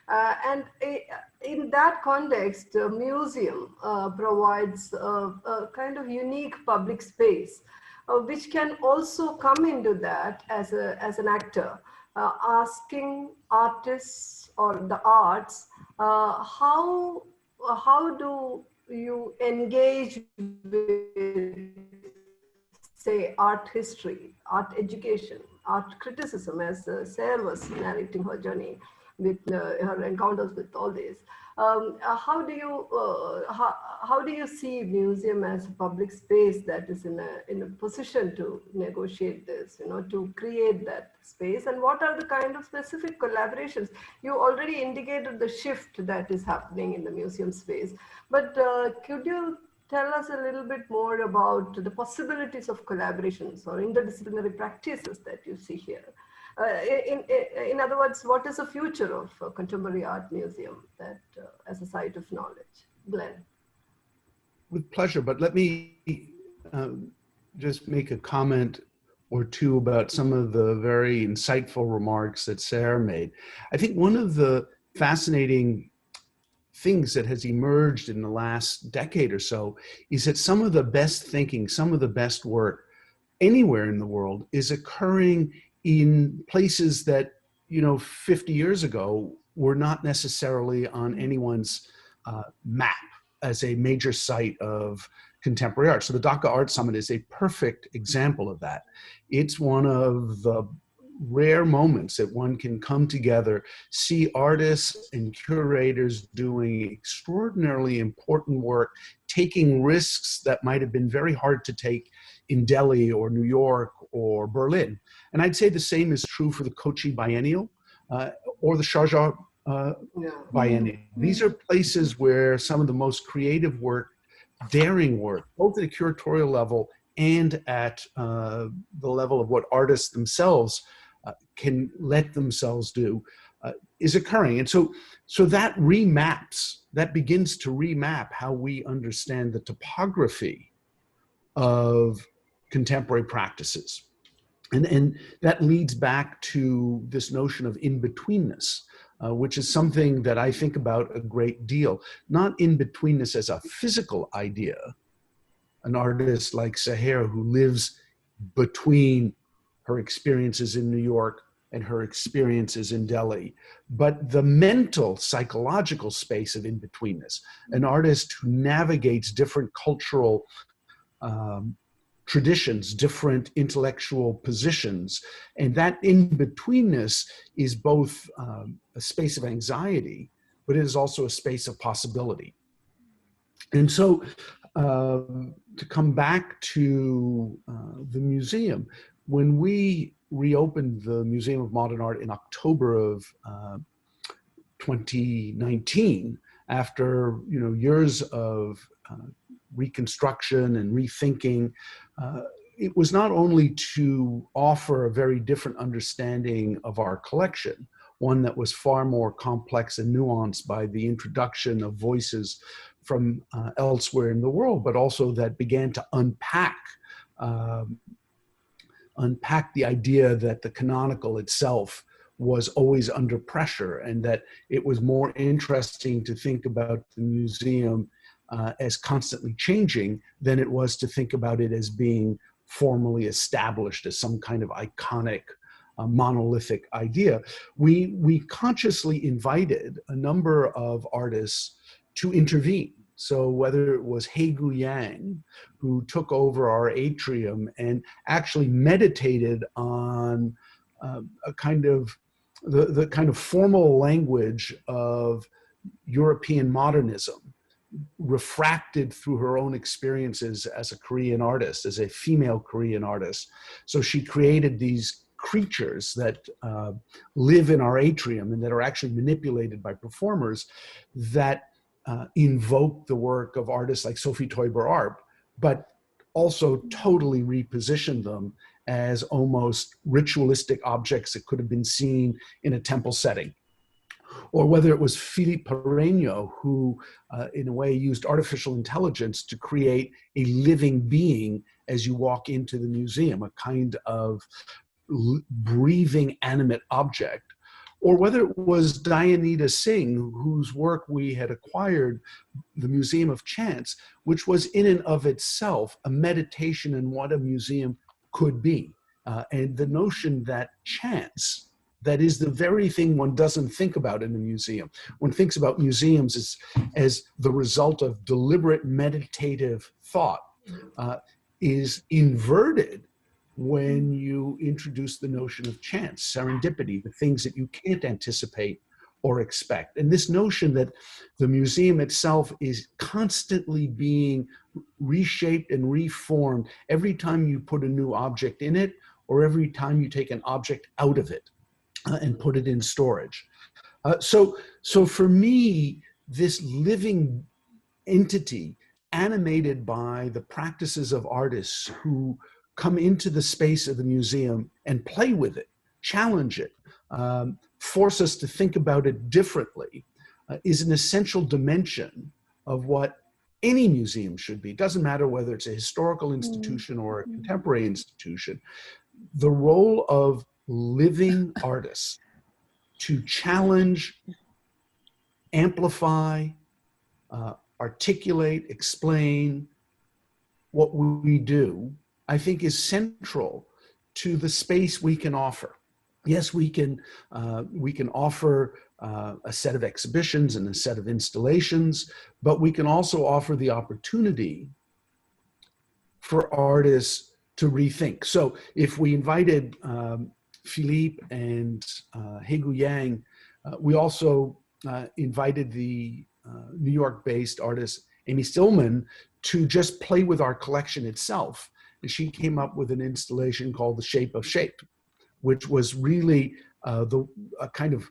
and in that context, a museum provides a kind of unique public space, which can also come into that as an actor. Asking artists or the arts, how do you engage with, say, art history, art education, art criticism, as Seher was narrating her journey with her encounters with all this. How do you see museum as a public space that is in a position to negotiate this, to create that space? And what are the kind of specific collaborations? You already indicated the shift that is happening in the museum space, but could you tell us a little bit more about the possibilities of collaborations or interdisciplinary practices that you see here. In other words, what is the future of a contemporary art museum that as a site of knowledge? Glenn. With pleasure, but let me just make a comment or two about some of the very insightful remarks that Seher made. I think one of the fascinating things that has emerged in the last decade or so is that some of the best thinking, some of the best work anywhere in the world is occurring in places that, 50 years ago were not necessarily on anyone's map as a major site of contemporary art. So the Dhaka Art Summit is a perfect example of that. It's one of the rare moments that one can come together, see artists and curators doing extraordinarily important work, taking risks that might have been very hard to take in Delhi or New York or Berlin. And I'd say the same is true for the Kochi Biennial or the Sharjah Biennial. These are places where some of the most creative work, daring work, both at a curatorial level and at the level of what artists themselves can let themselves do, is occurring. And so that that begins to remap how we understand the topography of contemporary practices. And that leads back to this notion of in-betweenness, which is something that I think about a great deal. Not in-betweenness as a physical idea, an artist like Seher who lives between her experiences in New York and her experiences in Delhi, but the mental, psychological space of in-betweenness, an artist who navigates different cultural traditions, different intellectual positions. And that in-betweenness is both a space of anxiety, but it is also a space of possibility. And so to come back to the museum, when we reopened the Museum of Modern Art in October of 2019, after years of reconstruction and rethinking, it was not only to offer a very different understanding of our collection, one that was far more complex and nuanced by the introduction of voices from elsewhere in the world, but also that began to unpack the idea that the canonical itself was always under pressure, and that it was more interesting to think about the museum as constantly changing than it was to think about it as being formally established as some kind of iconic, monolithic idea. We consciously invited a number of artists to intervene. So whether it was Hegu Yang, who took over our atrium and actually meditated on a kind of the kind of formal language of European modernism, refracted through her own experiences as a Korean artist, as a female Korean artist. So she created these creatures that live in our atrium and that are actually manipulated by performers that invoke the work of artists like Sophie Teuber-Arp, but also totally repositioned them as almost ritualistic objects that could have been seen in a temple setting. Or whether it was Philippe Pereño, who in a way used artificial intelligence to create a living being as you walk into the museum, a kind of breathing animate object. Or whether it was Dayanita Singh, whose work we had acquired, the Museum of Chance, which was in and of itself a meditation in what a museum could be. And the notion that chance, that is the very thing one doesn't think about in a museum. One thinks about museums as the result of deliberate meditative thought, is inverted when you introduce the notion of chance, serendipity, the things that you can't anticipate or expect. And this notion that the museum itself is constantly being reshaped and reformed every time you put a new object in it, or every time you take an object out of it and put it in storage. So for me, this living entity animated by the practices of artists who come into the space of the museum and play with it, challenge it, force us to think about it differently, is an essential dimension of what any museum should be. It doesn't matter whether it's a historical institution or a contemporary institution. The role of living artists to challenge, amplify, articulate, explain what we do, I think is central to the space we can offer. Yes, we can offer a set of exhibitions and a set of installations, but we can also offer the opportunity for artists to rethink. So if we invited Philippe and Hegu Yang, we also invited the New York-based artist Amy Stillman to just play with our collection itself. And she came up with an installation called The Shape of Shape, which was really a kind of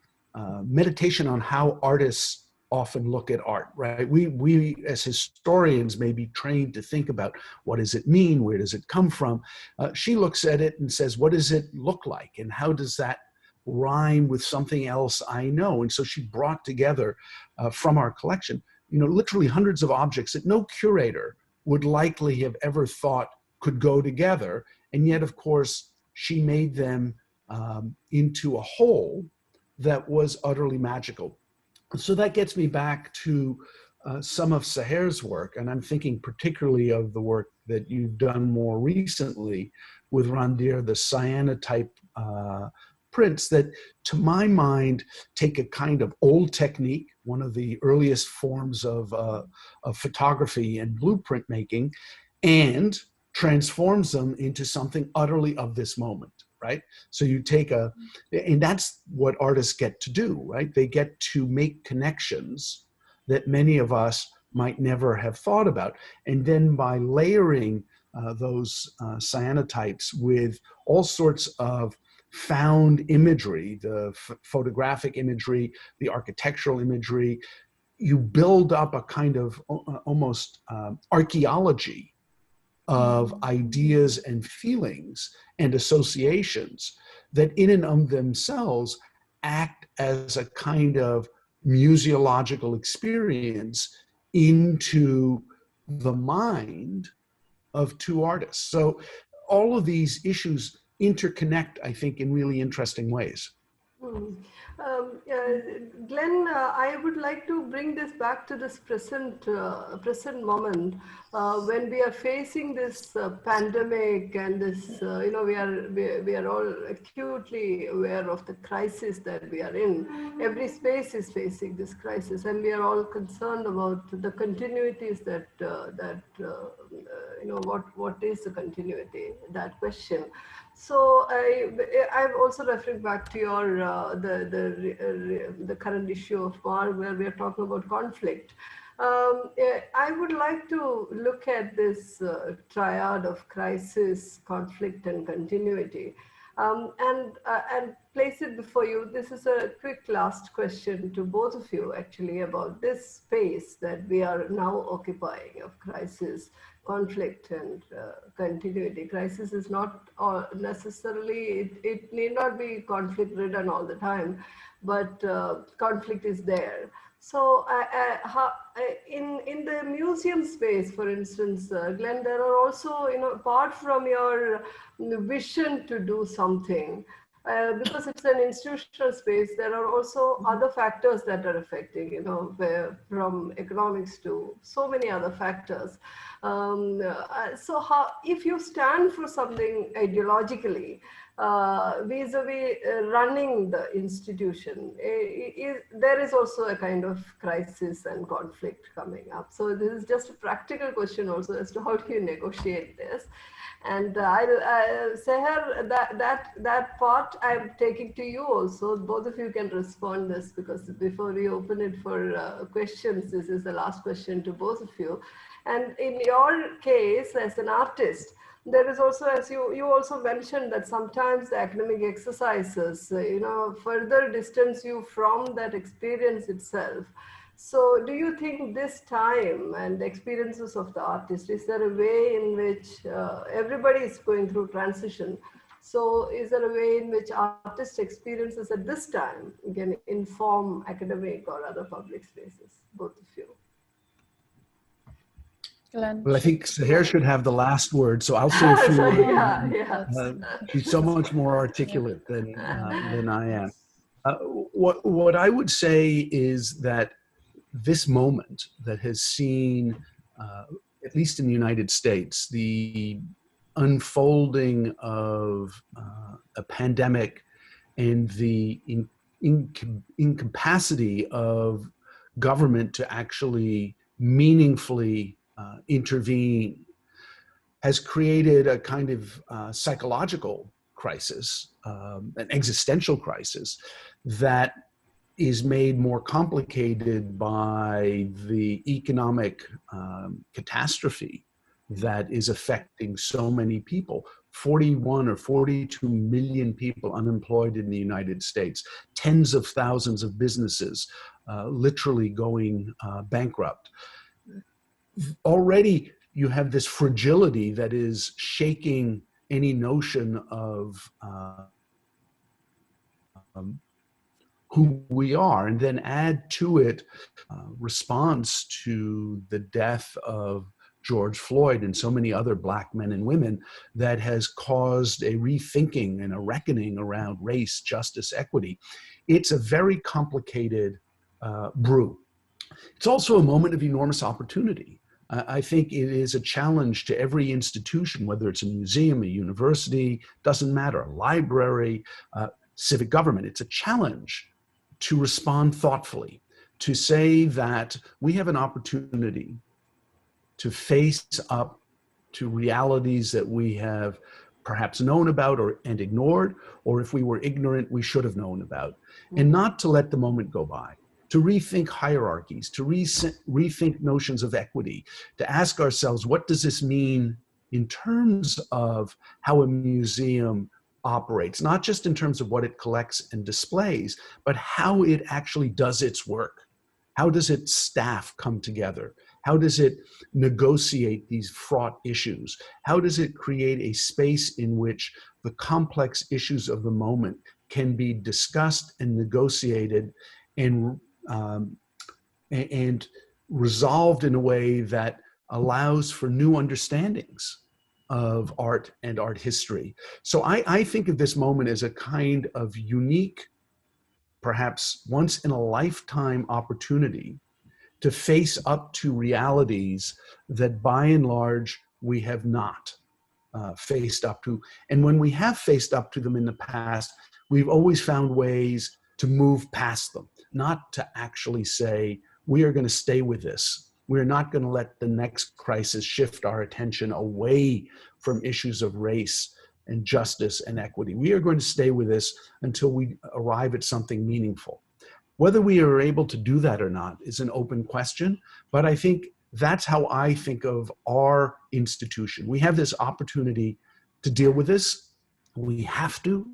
meditation on how artists often look at art, right? We as historians may be trained to think about what does it mean, where does it come from? She looks at it and says, what does it look like? And how does that rhyme with something else I know? And so she brought together from our collection, literally hundreds of objects that no curator would likely have ever thought could go together. And yet, of course, she made them into a whole that was utterly magical. So that gets me back to some of Seher's work, and I'm thinking particularly of the work that you've done more recently with Randir, the cyanotype prints that, to my mind, take a kind of old technique, one of the earliest forms of photography and blueprint making, and transforms them into something utterly of this moment, right? So you take and that's what artists get to do, right? They get to make connections that many of us might never have thought about. And then by layering those cyanotypes with all sorts of found imagery, the photographic imagery, the architectural imagery, you build up a kind of almost archaeology of ideas and feelings and associations that in and of themselves act as a kind of museological experience into the mind of two artists. So all of these issues interconnect, I think, in really interesting ways. Glenn, I would like to bring this back to this present moment when we are facing this pandemic and this, we are all acutely aware of the crisis that we are in. Every space is facing this crisis, and we are all concerned about the continuities what is the continuity, that question. So I'm also referring back to your the current issue of Marg, where we are talking about conflict. I would like to look at this triad of crisis, conflict, and continuity, and place it before you. This is a quick last question to both of you, actually, about this space that we are now occupying of crisis, conflict, and continuity. Crisis is not necessarily, it need not be conflict ridden all the time, but conflict is there. So in the museum space, for instance, Glenn, there are also, apart from your vision to do something, because it's an institutional space, there are also other factors that are affecting, from economics to so many other factors. So if you stand for something ideologically, vis-a-vis running the institution, there is also a kind of crisis and conflict coming up. So this is just a practical question also as to how do you negotiate this. And Seher, that part I'm taking to you also. Both of you can respond this, because before we open it for questions, this is the last question to both of you. And in your case, as an artist, there is also, as you also mentioned, that sometimes the academic exercises, further distance you from that experience itself. So do you think this time and the experiences of the artist, is there a way in which everybody is going through transition? So is there a way in which artist experiences at this time can inform academic or other public spaces, both of you? Glenn, Well, I think Seher should have the last word, so I'll say a few So, words. yeah. She's so much more articulate than I am. What I would say is that this moment that has seen, at least in the United States, the unfolding of a pandemic and the incapacity of government to actually meaningfully intervene has created a kind of psychological crisis, an existential crisis that is made more complicated by the economic catastrophe that is affecting so many people. 41 or 42 million people unemployed in the United States, tens of thousands of businesses literally going bankrupt. Already you have this fragility that is shaking any notion of who we are, and then add to it response to the death of George Floyd and so many other Black men and women that has caused a rethinking and a reckoning around race, justice, equity. It's a very complicated brew. It's also a moment of enormous opportunity. I think it is a challenge to every institution, whether it's a museum, a university, doesn't matter, a library, civic government. It's a challenge to respond thoughtfully, to say that we have an opportunity to face up to realities that we have perhaps known about and ignored, or if we were ignorant, we should have known about, and not to let the moment go by, to rethink hierarchies, to rethink notions of equity, to ask ourselves, what does this mean in terms of how a museum operates, not just in terms of what it collects and displays, but how it actually does its work. How does its staff come together? How does it negotiate these fraught issues? How does it create a space in which the complex issues of the moment can be discussed and negotiated and resolved in a way that allows for new understandings of art and art history? So I think of this moment as a kind of unique, perhaps once in a lifetime opportunity to face up to realities that by and large we have not faced up to. And when we have faced up to them in the past, we've always found ways to move past them, not to actually say, we are going to stay with this. We're not going to let the next crisis shift our attention away from issues of race and justice and equity. We are going to stay with this until we arrive at something meaningful. Whether we are able to do that or not is an open question, but I think that's how I think of our institution. We have this opportunity to deal with this. We have to.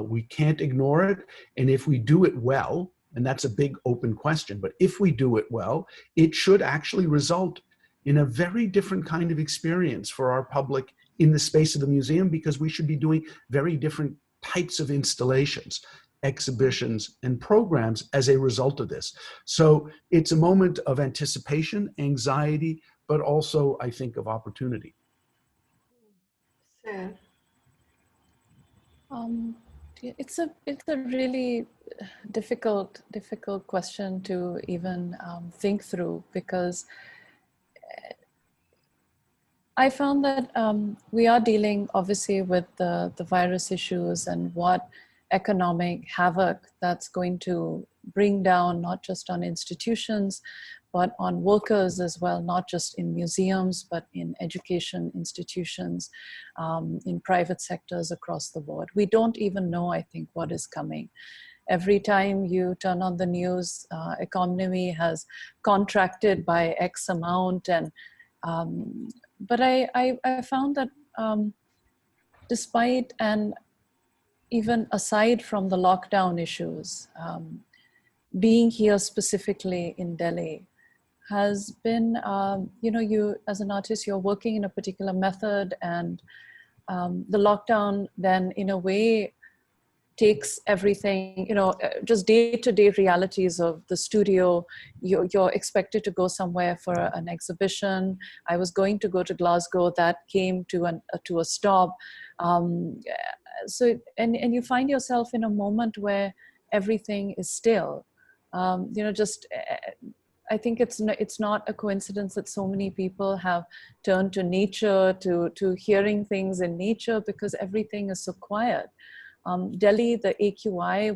We can't ignore it. And if we do it well, and that's a big open question, but if we do it well, it should actually result in a very different kind of experience for our public in the space of the museum, because we should be doing very different types of installations, exhibitions, and programs as a result of this. So it's a moment of anticipation, anxiety, but also, I think, of opportunity. Yeah. It's a really difficult question to even think through, because I found that we are dealing obviously with the virus issues and what economic havoc that's going to bring down, not just on institutions, but on workers as well, not just in museums, but in education institutions, in private sectors across the board. We don't even know, I think, what is coming. Every time you turn on the news, economy has contracted by X amount. And but I found that despite and even aside from the lockdown issues, being here specifically in Delhi has been, you as an artist, you're working in a particular method, and the lockdown then in a way takes everything, just day-to-day realities of the studio. You're expected to go somewhere for an exhibition. I was going to go to Glasgow, that came to a stop. And you find yourself in a moment where everything is still. I think it's not a coincidence that so many people have turned to nature, to hearing things in nature, because everything is so quiet. Delhi, the AQI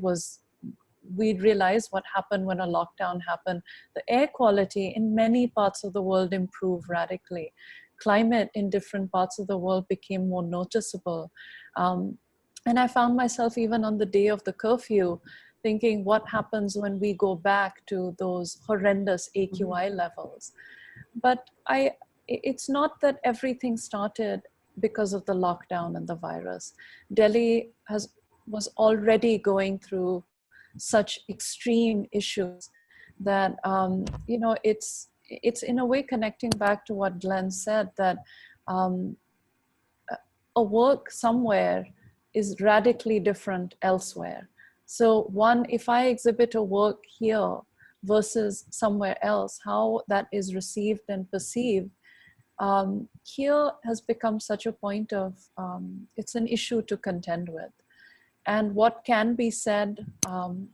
we realized what happened when a lockdown happened. The air quality in many parts of the world improved radically. Climate in different parts of the world became more noticeable. And I found myself even on the day of the curfew thinking, what happens when we go back to those horrendous AQI levels? But it's not that everything started because of the lockdown and the virus. Delhi was already going through such extreme issues that, it's in a way connecting back to what Glenn said, that a work somewhere is radically different elsewhere. So if I exhibit a work here versus somewhere else, how that is received and perceived, here has become such a point of, it's an issue to contend with. And what can be said,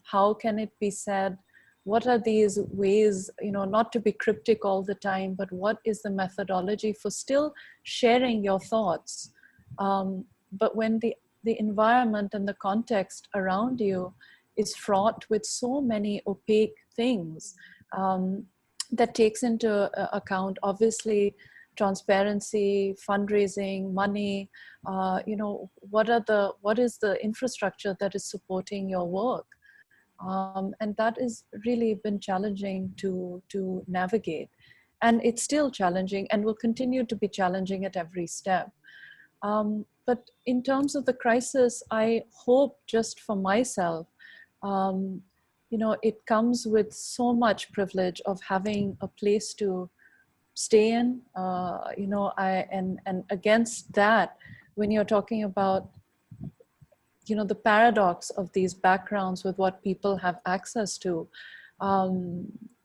how can it be said? What are these ways, not to be cryptic all the time, but what is the methodology for still sharing your thoughts? But when the environment and the context around you is fraught with so many opaque things, that takes into account, obviously, transparency, fundraising, money, what is the infrastructure that is supporting your work? And that has really been challenging to navigate. And it's still challenging and will continue to be challenging at every step. But in terms of the crisis, I hope, just for myself, it comes with so much privilege of having a place to stay in, and against that, when you're talking about, the paradox of these backgrounds with what people have access to,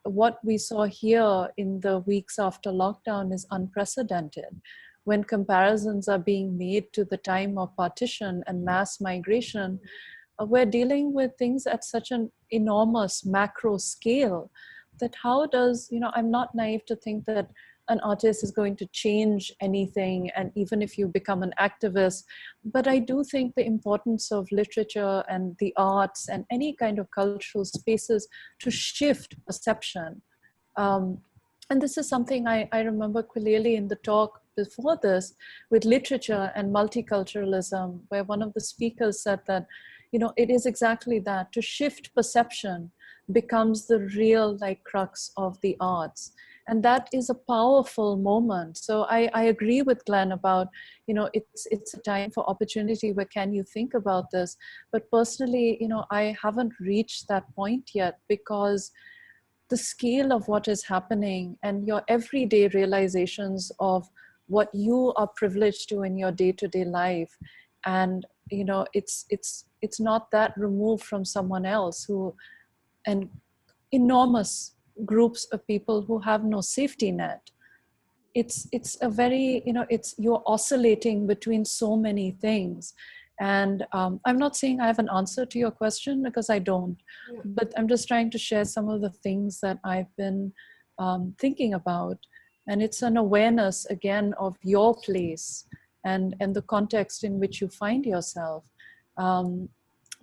what we saw here in the weeks after lockdown is unprecedented. When comparisons are being made to the time of partition and mass migration, we're dealing with things at such an enormous macro scale that how does, I'm not naive to think that an artist is going to change anything, and even if you become an activist, but I do think the importance of literature and the arts and any kind of cultural spaces to shift perception. And this is something I remember clearly in the talk before this with literature and multiculturalism, where one of the speakers said that, it is exactly that, to shift perception becomes the real crux of the arts. And that is a powerful moment. So I agree with Glenn about, it's a time for opportunity where can you think about this? But personally, I haven't reached that point yet, because the scale of what is happening and your everyday realizations of what you are privileged to in your day-to-day life. And, it's not that removed from someone else and enormous groups of people who have no safety net. It's a very, you're oscillating between so many things. And I'm not saying I have an answer to your question, because I don't, but I'm just trying to share some of the things that I've been thinking about. And it's an awareness, again, of your place and the context in which you find yourself.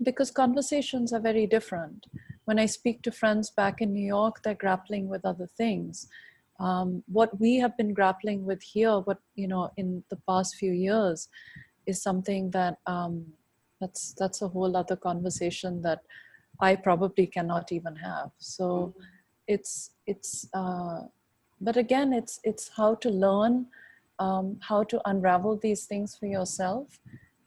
Because conversations are very different. When I speak to friends back in New York, they're grappling with other things. What we have been grappling with here, in the past few years, is something that that's a whole other conversation that I probably cannot even have. So but again, it's how to learn, how to unravel these things for yourself.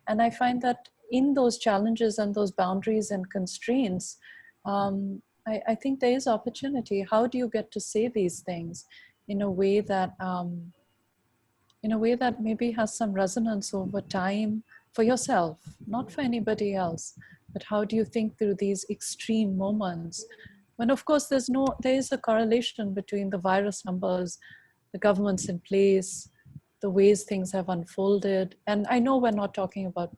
And I find that in those challenges and those boundaries and constraints, I think there is opportunity. How do you get to say these things in a way that maybe has some resonance over time for yourself, not for anybody else? But how do you think through these extreme moments when, of course, there is a correlation between the virus numbers, the governments in place, the ways things have unfolded? And I know we're not talking about,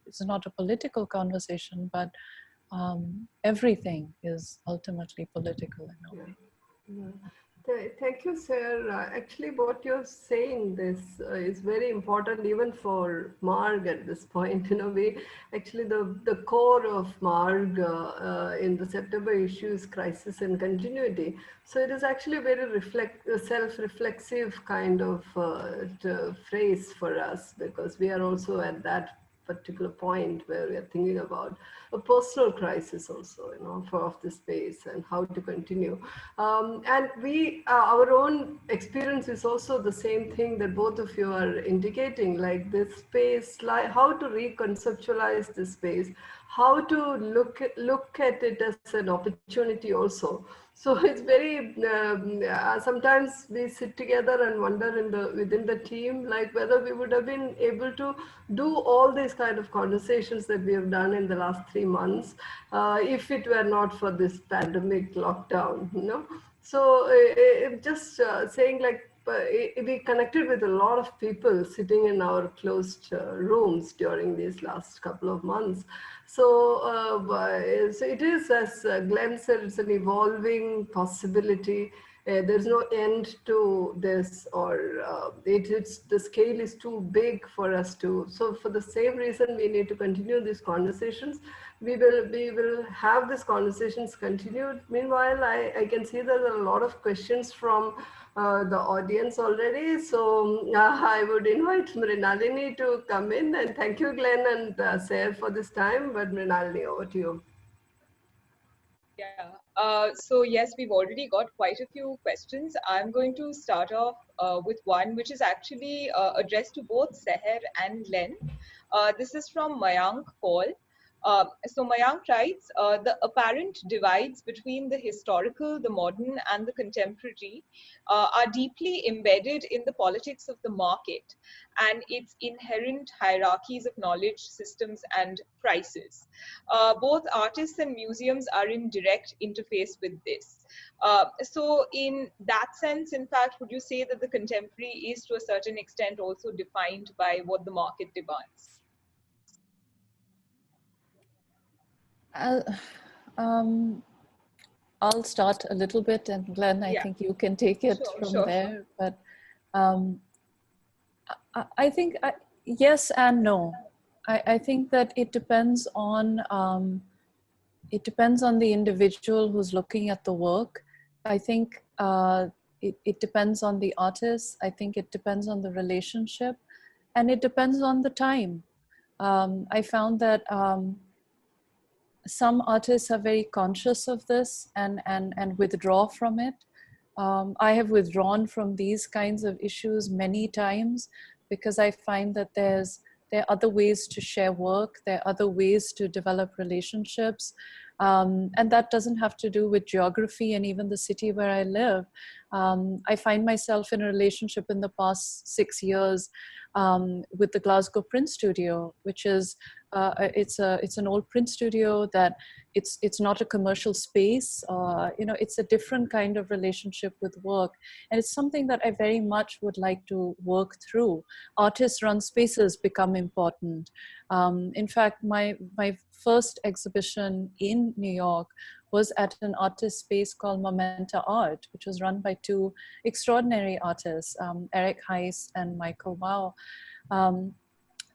it's not a political conversation, but everything is ultimately political in a way. Yeah. Thank you, sir. Actually, what you're saying this is very important even for Marg at this point. Actually the core of Marg in the September issue is crisis and continuity. So it is actually a very self-reflexive kind of phrase for us, because we are also at that particular point where we are thinking about a personal crisis also, of the space and how to continue. And our own experience is also the same thing that both of you are indicating, like this space, like how to reconceptualize this space, how to look at it as an opportunity also. So it's very, sometimes we sit together and wonder within the team, like whether we would have been able to do all these kind of conversations that we have done in the last 3 months if it were not for this pandemic lockdown, So just saying, like, we connected with a lot of people sitting in our closed rooms during these last couple of months. So, so it is, as Glenn said, it's an evolving possibility. There's no end to this, or the scale is too big for us to. So for the same reason, we need to continue these conversations. We will have these conversations continued. Meanwhile, I can see there are a lot of questions from the audience already. So I would invite Mrinalini to come in, and thank you, Glenn and Seher, for this time. But Mrinalini, over to you. Yeah. So yes, we've already got quite a few questions. I'm going to start off with one which is actually addressed to both Seher and Glenn. This is from Mayank Paul. So Mayank writes, the apparent divides between the historical, the modern, and the contemporary are deeply embedded in the politics of the market and its inherent hierarchies of knowledge, systems, and prices. Both artists and museums are in direct interface with this. So in that sense, in fact, would you say that the contemporary is to a certain extent also defined by what the market demands? I'll start a little bit, and Glenn, I think you can take it from there. But I think yes and no. I think that it depends on the individual who's looking at the work. I think it depends on the artist. I think it depends on the relationship, and it depends on the time. I found that some artists are very conscious of this and withdraw from it. I have withdrawn from these kinds of issues many times because I find that there are other ways to share work, there are other ways to develop relationships, and that doesn't have to do with geography and even the city where I live. I find myself in a relationship in the past 6 years with the Glasgow Print Studio, which is it's an old print studio that it's not a commercial space. It's a different kind of relationship with work, and it's something that I very much would like to work through. Artist-run spaces become important. In fact, my first exhibition in New York was at an artist space called Momenta Art, which was run by 2 extraordinary artists, Eric Heiss and Michael Wow. And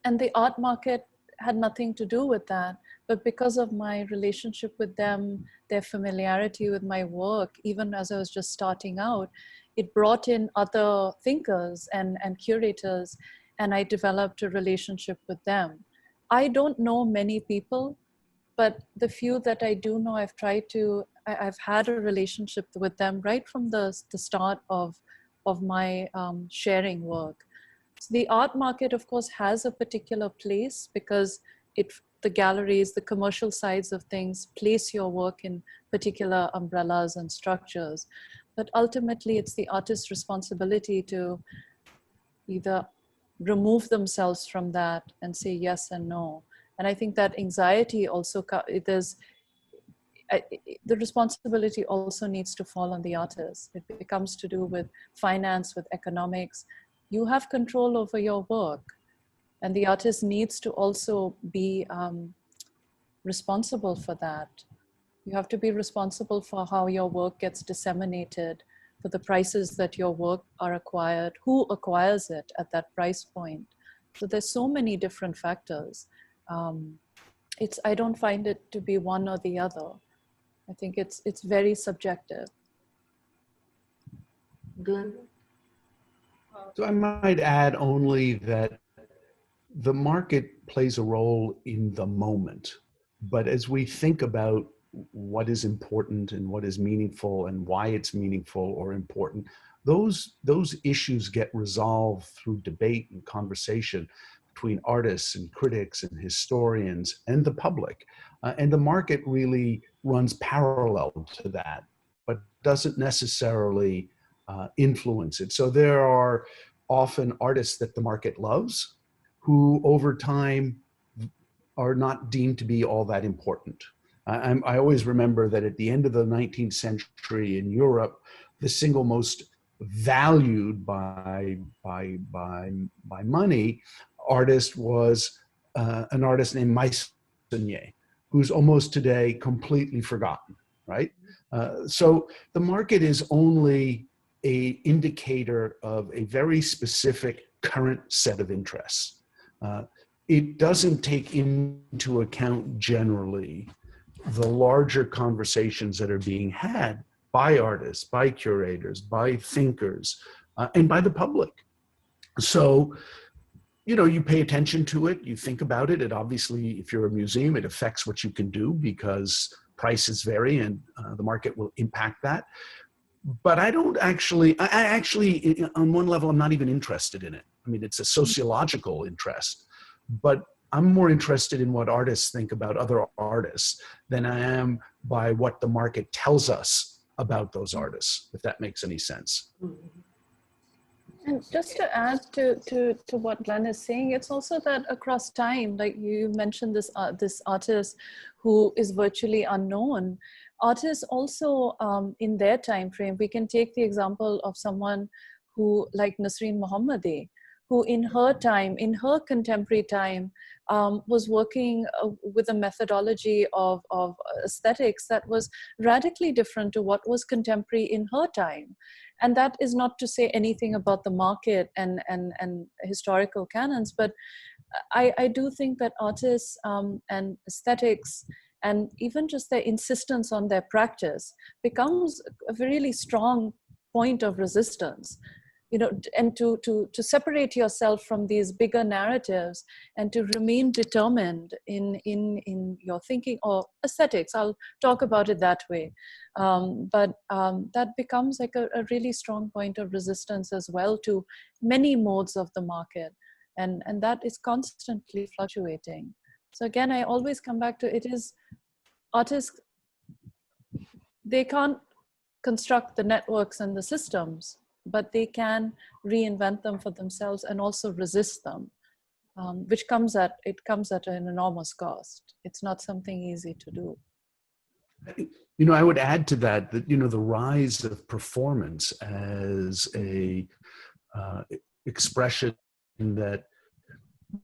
the art market had nothing to do with that. But because of my relationship with them, their familiarity with my work, even as I was just starting out, it brought in other thinkers and curators, and I developed a relationship with them. I don't know many people, but the few that I do know, I've had a relationship with them right from the start of my sharing work. So the art market, of course, has a particular place because the galleries, the commercial sides of things, place your work in particular umbrellas and structures. But ultimately, it's the artist's responsibility to either remove themselves from that and say yes and no. And I think that anxiety also, the responsibility also needs to fall on the artist. It becomes to do with finance, with economics. You have control over your work. And the artist needs to also be responsible for that. You have to be responsible for how your work gets disseminated, for the prices that your work are acquired, who acquires it at that price point. So there's so many different factors. I don't find it to be one or the other. I think it's very subjective. Glenn? So I might add only that the market plays a role in the moment, but as we think about what is important and what is meaningful and why it's meaningful or important, those issues get resolved through debate and conversation between artists and critics and historians and the public. And the market really runs parallel to that, but doesn't necessarily influence it. So there are often artists that the market loves who over time are not deemed to be all that important. I always remember that at the end of the 19th century in Europe, the single most valued by money artist was an artist named Meissonier, who's almost today completely forgotten, right? So the market is only an indicator of a very specific current set of interests. It doesn't take into account generally the larger conversations that are being had by artists, by curators, by thinkers, and by the public. So, you know, you pay attention to it, you think about it. It obviously, if you're a museum, it affects what you can do because prices vary and the market will impact that. But I actually, on one level, I'm not even interested in it. I mean, it's a sociological interest, but I'm more interested in what artists think about other artists than I am by what the market tells us about those artists, if that makes any sense. And just to add to what Glenn is saying, it's also that across time, like you mentioned this artist who is virtually unknown. Artists also in their time frame, we can take the example of someone who, like Nasreen Mohammadi, who in her time, in her contemporary time, was working with a methodology of aesthetics that was radically different to what was contemporary in her time. And that is not to say anything about the market and historical canons, but I do think that artists and aesthetics and even just their insistence on their practice becomes a really strong point of resistance. You know, and to separate yourself from these bigger narratives and to remain determined in your thinking or aesthetics. I'll talk about it that way. But that becomes like a really strong point of resistance as well to many modes of the market. And that is constantly fluctuating. So again, I always come back to it is artists, they can't construct the networks and the systems, but they can reinvent them for themselves and also resist them, which comes at an enormous cost. It's not something easy to do. You know, I would add to that, you know, the rise of performance as a expression that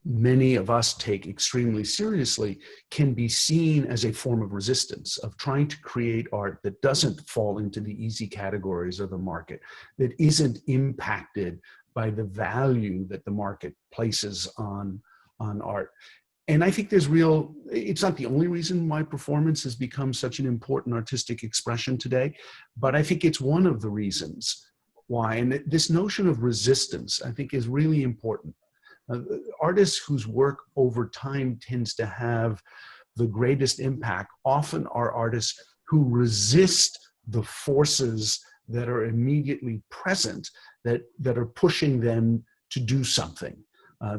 many of us take extremely seriously can be seen as a form of resistance, of trying to create art that doesn't fall into the easy categories of the market, that isn't impacted by the value that the market places on art. And I think it's not the only reason why performance has become such an important artistic expression today, but I think it's one of the reasons why. And this notion of resistance, I think, is really important. Artists whose work over time tends to have the greatest impact often are artists who resist the forces that are immediately present that are pushing them to do something.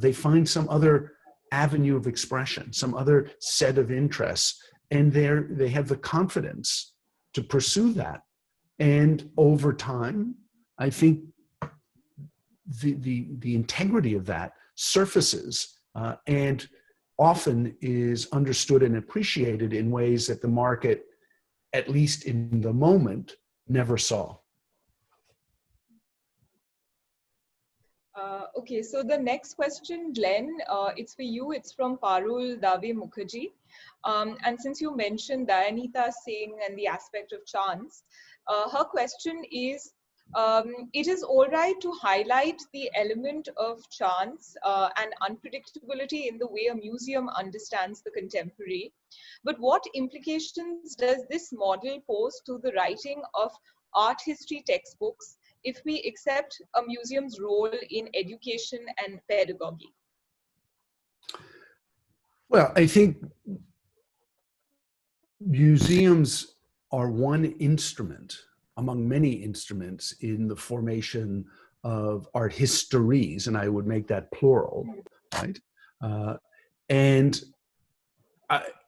They find some other avenue of expression, some other set of interests, and they have the confidence to pursue that. And over time, I think the integrity of that surfaces and often is understood and appreciated in ways that the market, at least in the moment, never saw. Okay, so the next question, Glenn, it's for you. It's from Parul Dave Mukherjee. And since you mentioned Dayanita Singh and the aspect of chance, her question is, it is all right to highlight the element of chance and unpredictability in the way a museum understands the contemporary, but what implications does this model pose to the writing of art history textbooks if we accept a museum's role in education and pedagogy? Well, I think museums are one instrument among many instruments in the formation of art histories, and I would make that plural, right?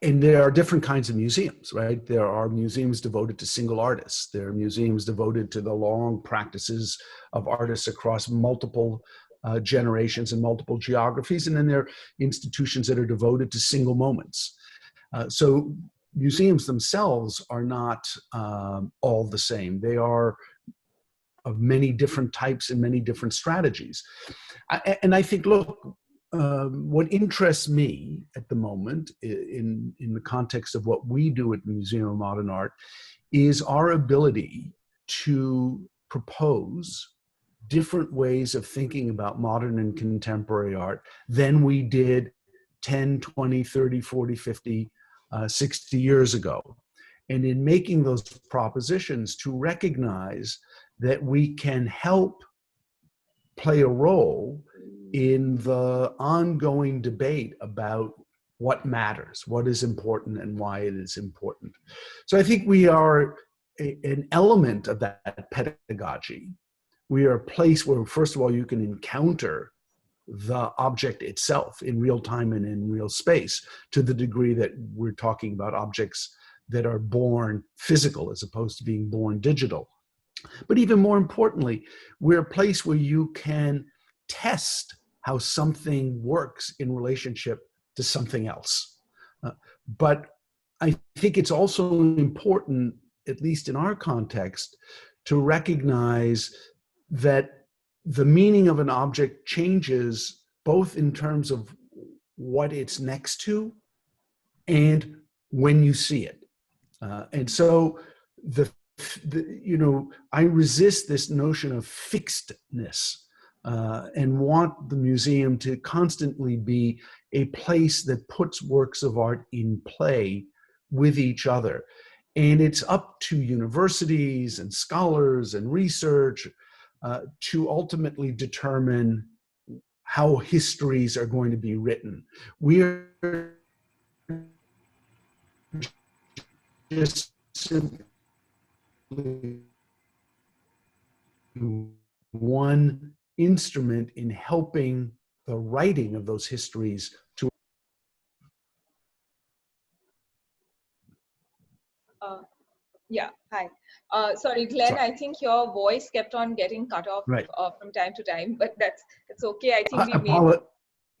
And there are different kinds of museums, right? There are museums devoted to single artists. There are museums devoted to the long practices of artists across multiple generations and multiple geographies. And then there are institutions that are devoted to single moments. So museums themselves are not all the same. They are of many different types and many different strategies. And I think, look, what interests me at the moment in the context of what we do at the Museum of Modern Art is our ability to propose different ways of thinking about modern and contemporary art than we did 10, 20, 30, 40, 50, 60 years ago. And in making those propositions, to recognize that we can help play a role in the ongoing debate about what matters, what is important, and why it is important. So I think we are an element of that pedagogy. We are a place where, first of all, you can encounter the object itself in real time and in real space, to the degree that we're talking about objects that are born physical as opposed to being born digital. But even more importantly, we're a place where you can test how something works in relationship to something else. But I think it's also important, at least in our context, to recognize that the meaning of an object changes both in terms of what it's next to and when you see it. And so I resist this notion of fixedness and want the museum to constantly be a place that puts works of art in play with each other. And it's up to universities and scholars and research to ultimately determine how histories are going to be written. We're just simply one instrument in helping the writing of those histories to. Yeah, hi. Sorry, Glenn, Sorry. I think your voice kept on getting cut off Right. From time to time, but it's okay. I think we made...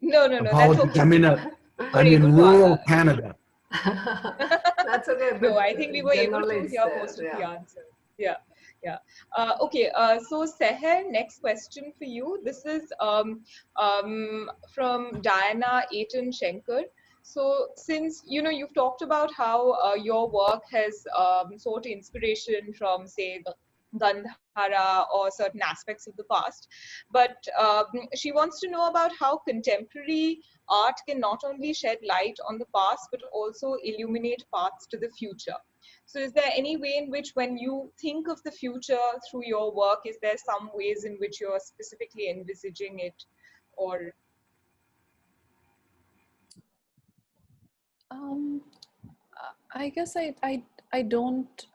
No, that's Apologies. okay. I'm in rural Canada. That's okay. No, I think we were able to hear there, most of the answers. Yeah. Okay, so Seher, next question for you. This is from Diana Aiton Schenker. So since, you've talked about how your work has sought inspiration from, say, Gandhara or certain aspects of the past, but she wants to know about how contemporary art can not only shed light on the past, but also illuminate paths to the future. So is there any way in which, when you think of the future through your work, is there some ways in which you're specifically envisaging it, or? I guess I don't,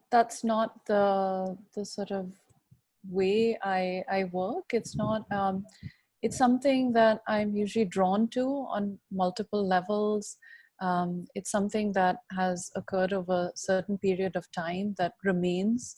that's not the sort of way I work. It's not, it's something that I'm usually drawn to on multiple levels. It's something that has occurred over a certain period of time that remains.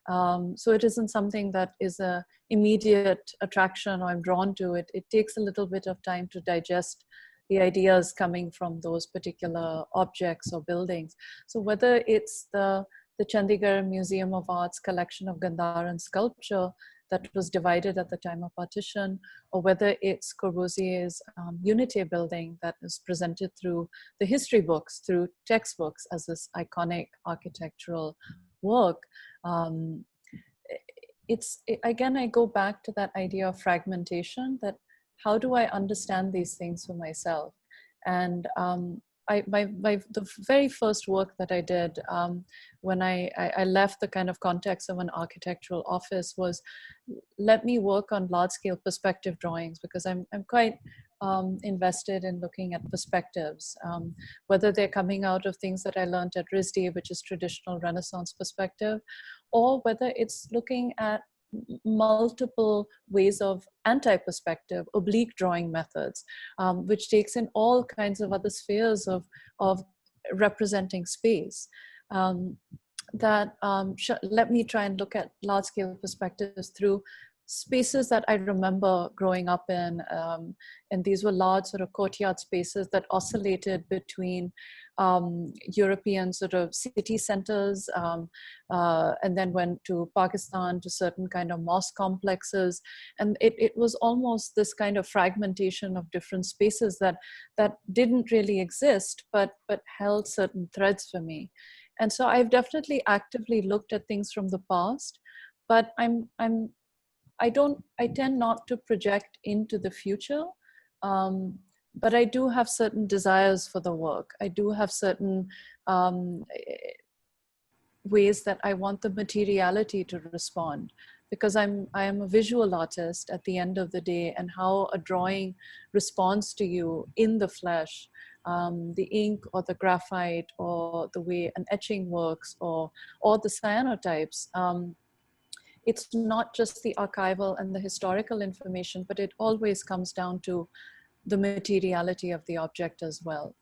So it isn't something that is a immediate attraction or I'm drawn to it. It takes a little bit of time to digest the ideas coming from those particular objects or buildings. So whether it's the Chandigarh Museum of Art's collection of Gandharan sculpture that was divided at the time of partition, or whether it's Corbusier's Unité building that is presented through the history books, through textbooks as this iconic architectural work. Again, I go back to that idea of fragmentation, that how do I understand these things for myself? And the very first work that I did when I left the kind of context of an architectural office was, let me work on large-scale perspective drawings, because I'm quite invested in looking at perspectives, whether they're coming out of things that I learned at Rizio, which is traditional Renaissance perspective, or whether it's looking at multiple ways of anti-perspective, oblique drawing methods, which takes in all kinds of other spheres of representing space. Let me try and look at large-scale perspectives through spaces that I remember growing up in, and these were large sort of courtyard spaces that oscillated between European sort of city centers, and then went to Pakistan, to certain kind of mosque complexes. And it was almost this kind of fragmentation of different spaces that didn't really exist, but held certain threads for me. And so I've definitely actively looked at things from the past, but I tend not to project into the future, but I do have certain desires for the work. I do have certain ways that I want the materiality to respond, because I am a visual artist at the end of the day, and how a drawing responds to you in the flesh, the ink or the graphite or the way an etching works, or the cyanotypes. It's not just the archival and the historical information, but it always comes down to the materiality of the object as well.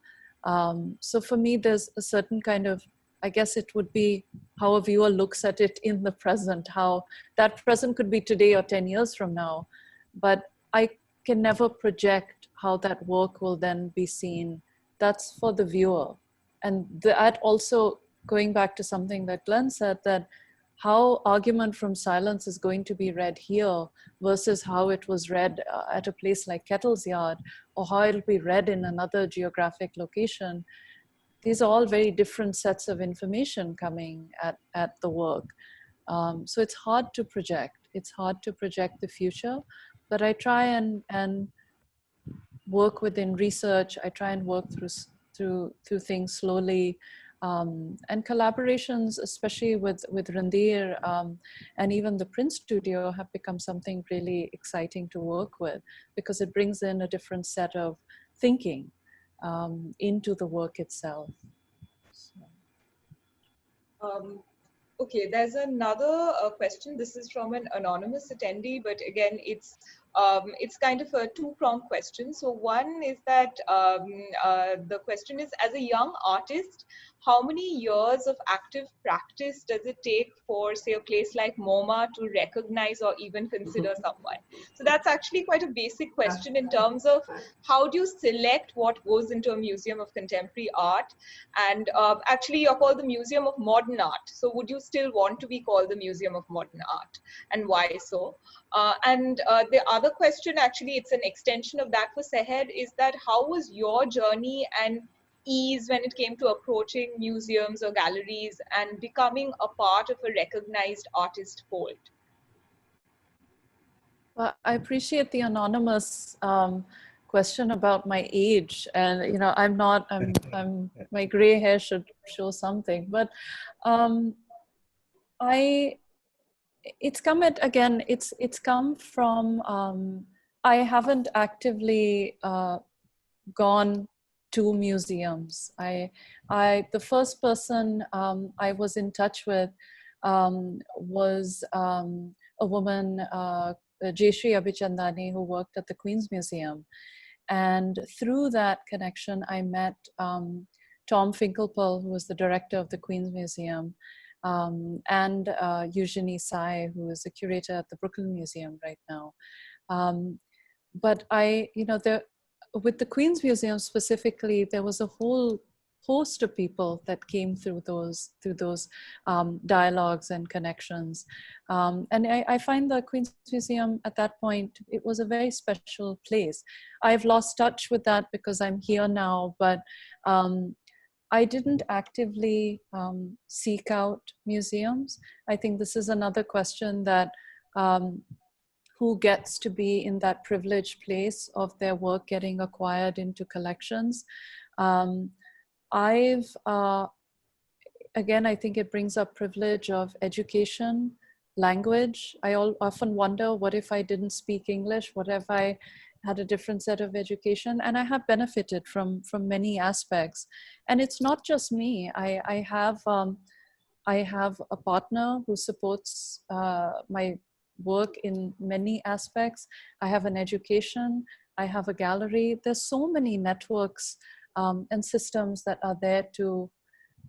So for me, there's a certain kind of, I guess it would be how a viewer looks at it in the present, how that present could be today or 10 years from now, but I can never project how that work will then be seen. That's for the viewer. And that also, going back to something that Glenn said, that how Argument from Silence is going to be read here versus how it was read at a place like Kettle's Yard, or how it'll be read in another geographic location. These are all very different sets of information coming at the work. So it's hard to project. It's hard to project the future, but I try and work within research. I try and work through things slowly. And collaborations, especially with Randir and even the Print Studio, have become something really exciting to work with, because it brings in a different set of thinking into the work itself. So. Okay, there's another question. This is from an anonymous attendee, but again, it's kind of a two-pronged question. So one is that the question is, as a young artist, how many years of active practice does it take for, say, a place like MoMA to recognize or even consider someone? So that's actually quite a basic question in terms of how do you select what goes into a museum of contemporary art? And actually, you're called the Museum of Modern Art. So would you still want to be called the Museum of Modern Art? And why so? And the other question, actually, it's an extension of that for Seher, is that how was your journey and ease when it came to approaching museums or galleries and becoming a part of a recognized artist fold? Well, I appreciate the anonymous question about my age, and I'm my gray hair should show something, but it's come from I haven't actively gone to museums. The first person I was in touch with was a woman Jayashree Abhichandani, who worked at the Queen's Museum. And through that connection, I met Tom Finkelpearl, who was the director of the Queen's Museum, and Eugenie Tsai, who is the curator at the Brooklyn Museum right now. But with the Queen's Museum specifically, there was a whole host of people that came through those dialogues and connections. And I find the Queen's Museum at that point, it was a very special place. I've lost touch with that because I'm here now, but I didn't actively seek out museums. I think this is another question that who gets to be in that privileged place of their work getting acquired into collections. Again, I think it brings up privilege of education, language. I often wonder, what if I didn't speak English? What if I had a different set of education? And I have benefited from many aspects. And it's not just me. I have a partner who supports my work in many aspects. I have an education. I have a gallery. There's so many networks and systems that are there to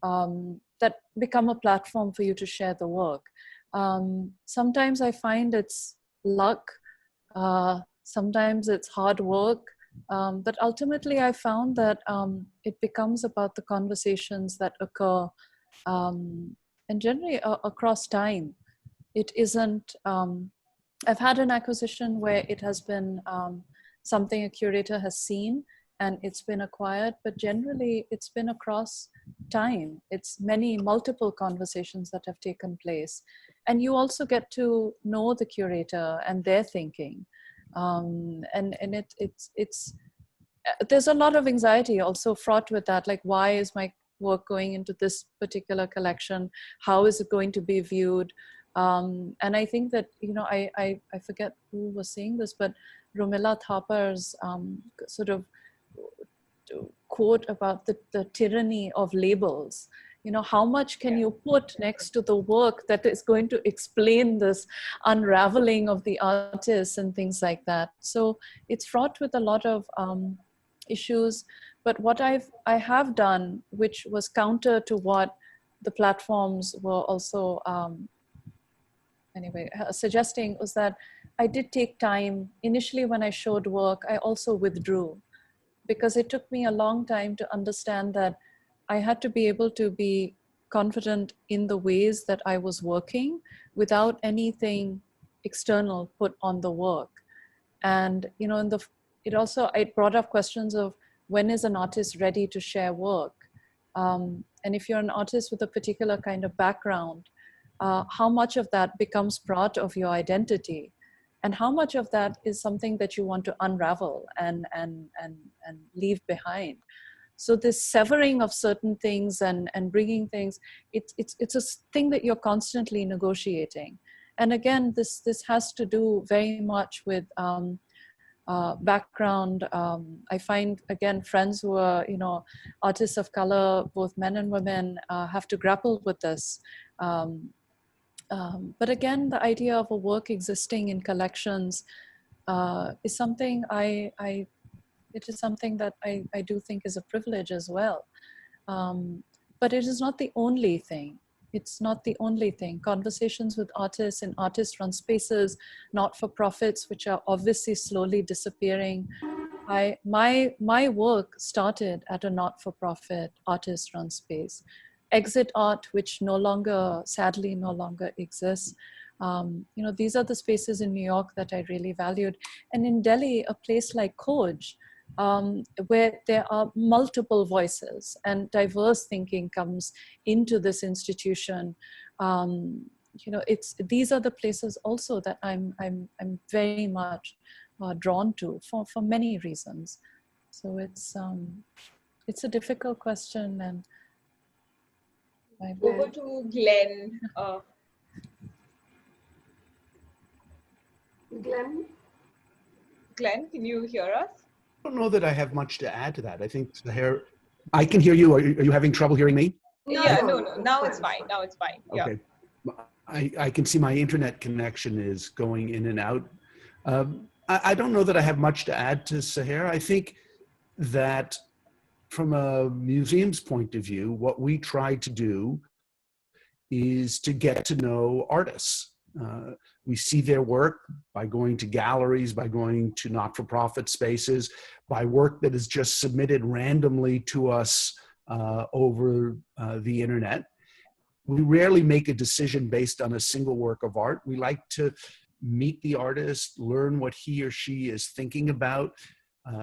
that become a platform for you to share the work. Sometimes I find it's luck, sometimes it's hard work, but ultimately I found that it becomes about the conversations that occur and generally across time. It isn't, I've had an acquisition where it has been something a curator has seen and it's been acquired, but generally it's been across time. It's multiple conversations that have taken place. And you also get to know the curator and their thinking. There's a lot of anxiety also fraught with that. Like, why is my work going into this particular collection? How is it going to be viewed? And I think that, I forget who was saying this, but Rumila Thapar's sort of quote about the tyranny of labels. How much can you put next to the work that is going to explain this unraveling of the artist and things like that. So it's fraught with a lot of issues. But what I have done, which was counter to what the platforms were also suggesting, was that I did take time. Initially, when I showed work, I also withdrew, because it took me a long time to understand that I had to be able to be confident in the ways that I was working without anything external put on the work. And, it brought up questions of, when is an artist ready to share work? And if you're an artist with a particular kind of background, how much of that becomes part of your identity? And how much of that is something that you want to unravel and leave behind? So this severing of certain things and bringing things, it's a thing that you're constantly negotiating. And again, this has to do very much with background. I find, again, friends who are, artists of color, both men and women, have to grapple with this. But again, the idea of a work existing in collections is something it is something that I do think is a privilege as well. But it is not the only thing. It's not the only thing. Conversations with artists in artist-run spaces, not-for-profits, which are obviously slowly disappearing. My work started at a not-for-profit artist-run space. Exit Art, which sadly no longer exists. These are the spaces in New York that I really valued. And in Delhi, a place like Khoj, where there are multiple voices and diverse thinking comes into this institution. These are the places also that I'm very much drawn to for many reasons. So it's a difficult question. And over to Glenn. Glenn, can you hear us? I don't know that I have much to add to that. I think, Seher, I can hear you. Are you having trouble hearing me? No. Now it's fine. Now it's fine. Yeah. Okay. I can see my internet connection is going in and out. I don't know that I have much to add to Seher. I think that from a museum's point of view, what we try to do is to get to know artists. We see their work by going to galleries, by going to not-for-profit spaces, by work that is just submitted randomly to us over the internet. We rarely make a decision based on a single work of art. We like to meet the artist, learn what he or she is thinking about,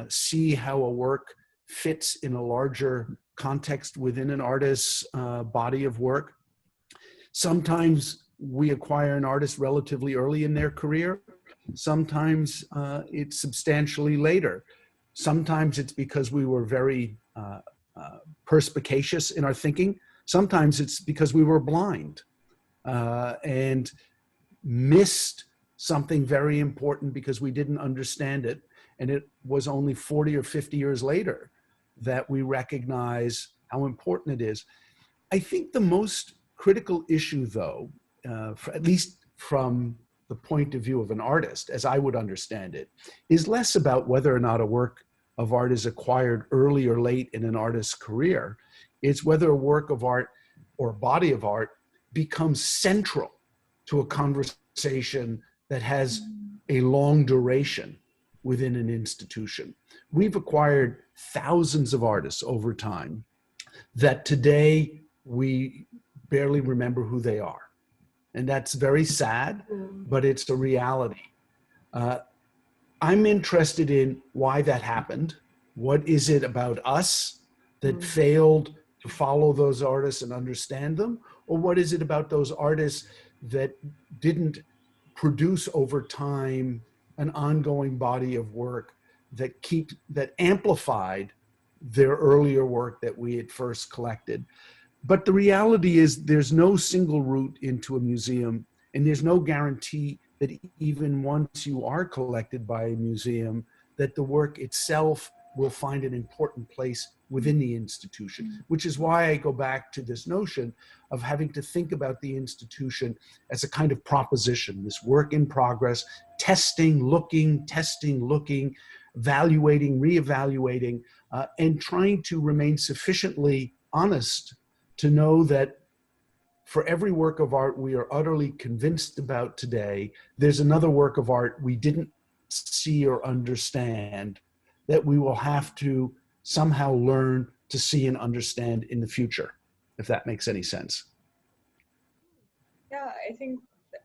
see how a work fits in a larger context within an artist's body of work. Sometimes we acquire an artist relatively early in their career. Sometimes it's substantially later. Sometimes it's because we were very perspicacious in our thinking. Sometimes it's because we were blind and missed something very important because we didn't understand it. And it was only 40 or 50 years later that we recognize how important it is. I think the most critical issue, though, at least from the point of view of an artist, as I would understand it, is less about whether or not a work of art is acquired early or late in an artist's career. It's whether a work of art or a body of art becomes central to a conversation that has a long duration within an institution. We've acquired thousands of artists over time that today we barely remember who they are. And that's very sad, but it's a reality. I'm interested in why that happened. What is it about us that failed to follow those artists and understand them? Or what is it about those artists that didn't produce over time an ongoing body of work that amplified their earlier work that we had first collected? But the reality is there's no single route into a museum, and there's no guarantee that even once you are collected by a museum, that the work itself will find an important place within the institution, which is why I go back to this notion of having to think about the institution as a kind of proposition, this work in progress, testing, looking, evaluating, reevaluating, and trying to remain sufficiently honest to know that for every work of art we are utterly convinced about today, there's another work of art we didn't see or understand that we will have to somehow learn to see and understand in the future, if that makes any sense. Yeah, I think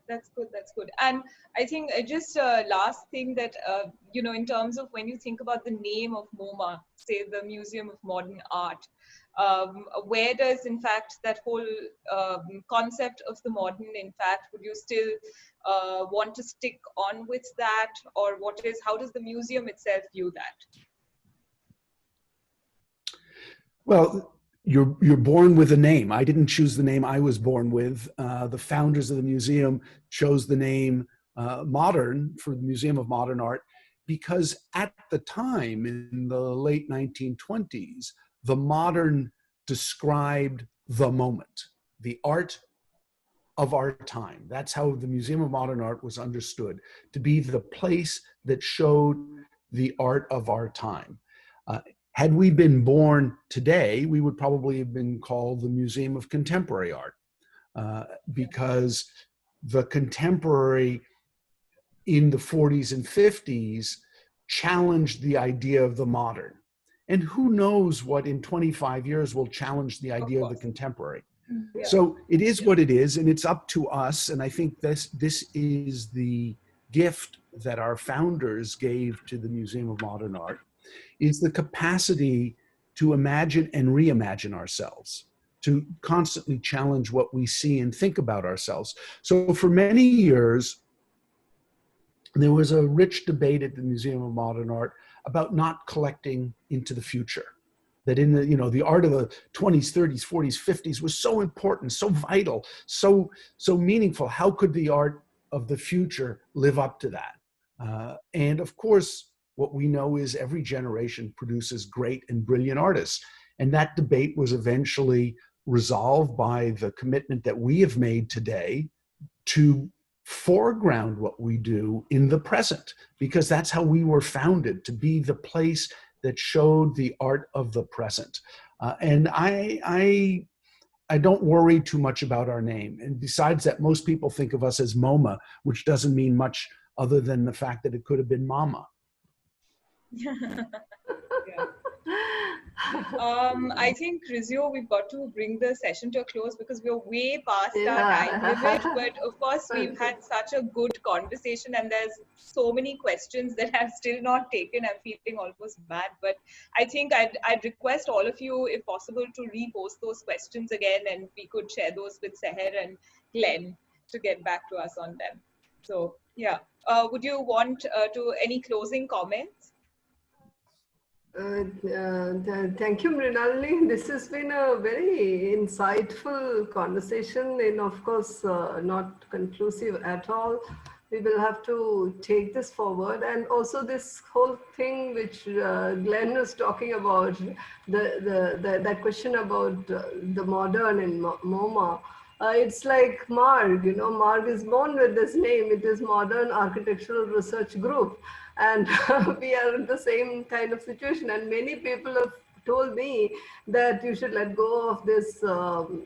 that's good. That's good. And I think just last thing that, you know, in terms of when you think about the name of MoMA, say the Museum of Modern Art, where does, in fact, that whole concept of the modern, in fact, would you still want to stick on with that? Or how does the museum itself view that? Well, you're born with a name. I didn't choose the name I was born with. The founders of the museum chose the name Modern for the Museum of Modern Art because at the time, in the late 1920s, the modern described the moment, the art of our time. That's how the Museum of Modern Art was understood, to be the place that showed the art of our time. Had we been born today, we would probably have been called the Museum of Contemporary Art because the contemporary in the 40s and 50s challenged the idea of the modern. And who knows what in 25 years will challenge the idea of the contemporary. Yeah. So it is what it is, and it's up to us. And I think this is the gift that our founders gave to the Museum of Modern Art, is the capacity to imagine and reimagine ourselves, to constantly challenge what we see and think about ourselves. So for many years, there was a rich debate at the Museum of Modern Art about not collecting into the future. That in the, the art of the 20s, 30s, 40s, 50s was so important, so vital, so meaningful. How could the art of the future live up to that? And of course, what we know is every generation produces great and brilliant artists. And that debate was eventually resolved by the commitment that we have made today to foreground what we do in the present, because that's how we were founded, to be the place that showed the art of the present. And I don't worry too much about our name. And besides that, most people think of us as MoMA, which doesn't mean much other than the fact that it could have been Mama. Yeah. I think, Rizio, we've got to bring the session to a close because we're way past our time limit. But of course, we've had such a good conversation, and there's so many questions that I've still not taken. I'm feeling almost bad. But I think I'd request all of you, if possible, to repost those questions again, and we could share those with Seher and Glenn to get back to us on them. So, yeah. Would you want to any closing comments? Thank you, Mrinalini. This has been a very insightful conversation, and of course, not conclusive at all. We will have to take this forward, and also this whole thing which Glenn was talking about, that question about the modern in MoMA. It's like Marg, Marg is born with this name. It is Modern Architectural Research Group. And we are in the same kind of situation. And many people have told me that you should let go of this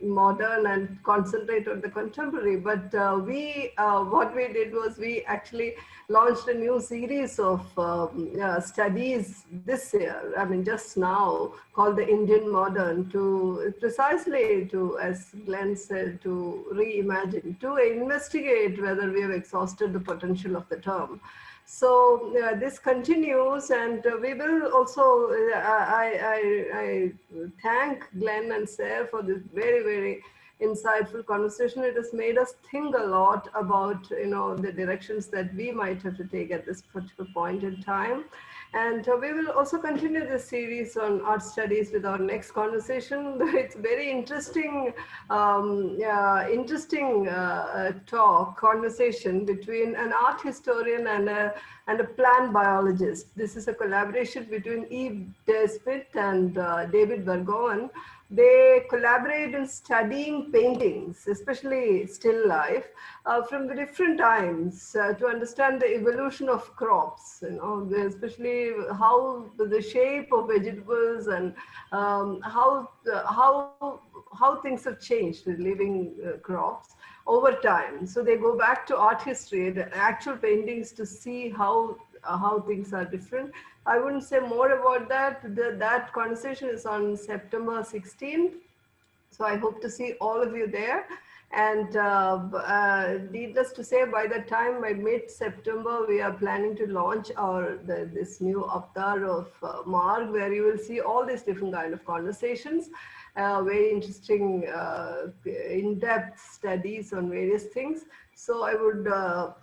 modern and concentrate on the contemporary. But what we did was we actually launched a new series of studies this year, I mean, just now, called the Indian Modern, to precisely to, as Glenn said, to reimagine, to investigate whether we have exhausted the potential of the term. So this continues, and we will also, I thank Glenn and Seher for this very, very insightful conversation. It has made us think a lot about, the directions that we might have to take at this particular point in time. And we will also continue this series on art studies with our next conversation. It's very interesting, conversation between an art historian and a plant biologist. This is a collaboration between Eve Desmith and David Bergowan. They collaborate in studying paintings, especially still life, from the different times to understand the evolution of crops, especially how the shape of vegetables and how things have changed with living crops over time. So they go back to art history, the actual paintings, to see how things are different. I wouldn't say more about that. That conversation is on September 16th. So I hope to see all of you there. And needless to say, by the time, by mid-September, we are planning to launch this new avatar of Marg, where you will see all these different kind of conversations, very interesting, in-depth studies on various things. So I would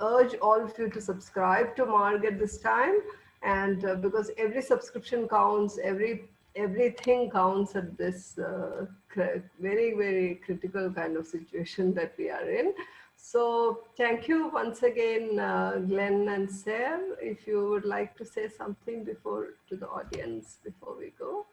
urge all of you to subscribe to Marg at this time. And because every subscription counts, everything counts at this very, very critical kind of situation that we are in. So thank you once again, Glenn and Seher. If you would like to say something to the audience before we go.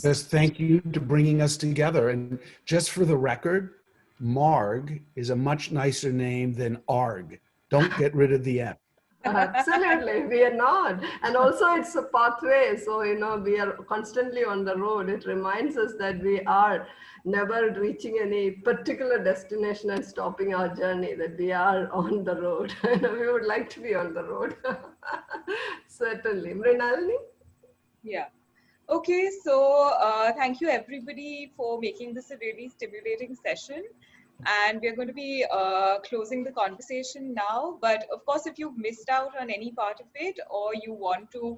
Yes, thank you to bringing us together. And just for the record, Marg is a much nicer name than Arg. Don't get rid of the M. Absolutely, we are not. And also it's a pathway. So, we are constantly on the road. It reminds us that we are never reaching any particular destination and stopping our journey, that we are on the road. We would like to be on the road. Certainly. Mrinalini? Yeah. Okay, so thank you everybody for making this a really stimulating session. And we're going to be closing the conversation now. But of course, if you've missed out on any part of it, or you want to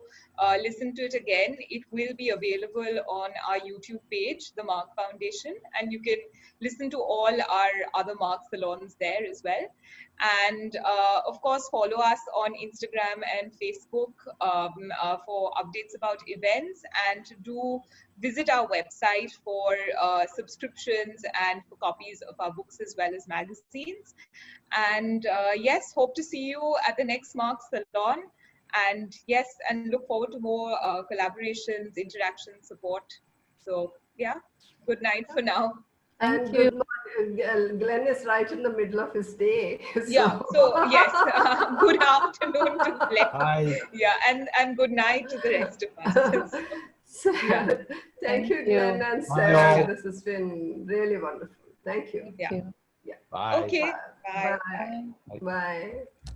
listen to it again, it will be available on our YouTube page, the Marg Foundation, and you can listen to all our other Marg salons there as well. And of course, follow us on Instagram and Facebook for updates about events, and do visit our website for subscriptions and for copies of our books as well as magazines. And yes, hope to see you at the next Marg Salon. And yes, and look forward to more collaborations, interaction, support. So yeah, good night for now. Thank And you. good morning. Glenn is right in the middle of his day. Yeah. So yes, good afternoon to Glenn. Hi. Yeah, and good night to the rest of us. So, Yeah. thank you, Glenn and Bye Sarah. all. This has been really wonderful. Thank you. Thank Yeah. you. Bye. Okay. Bye. Bye. Bye. Bye.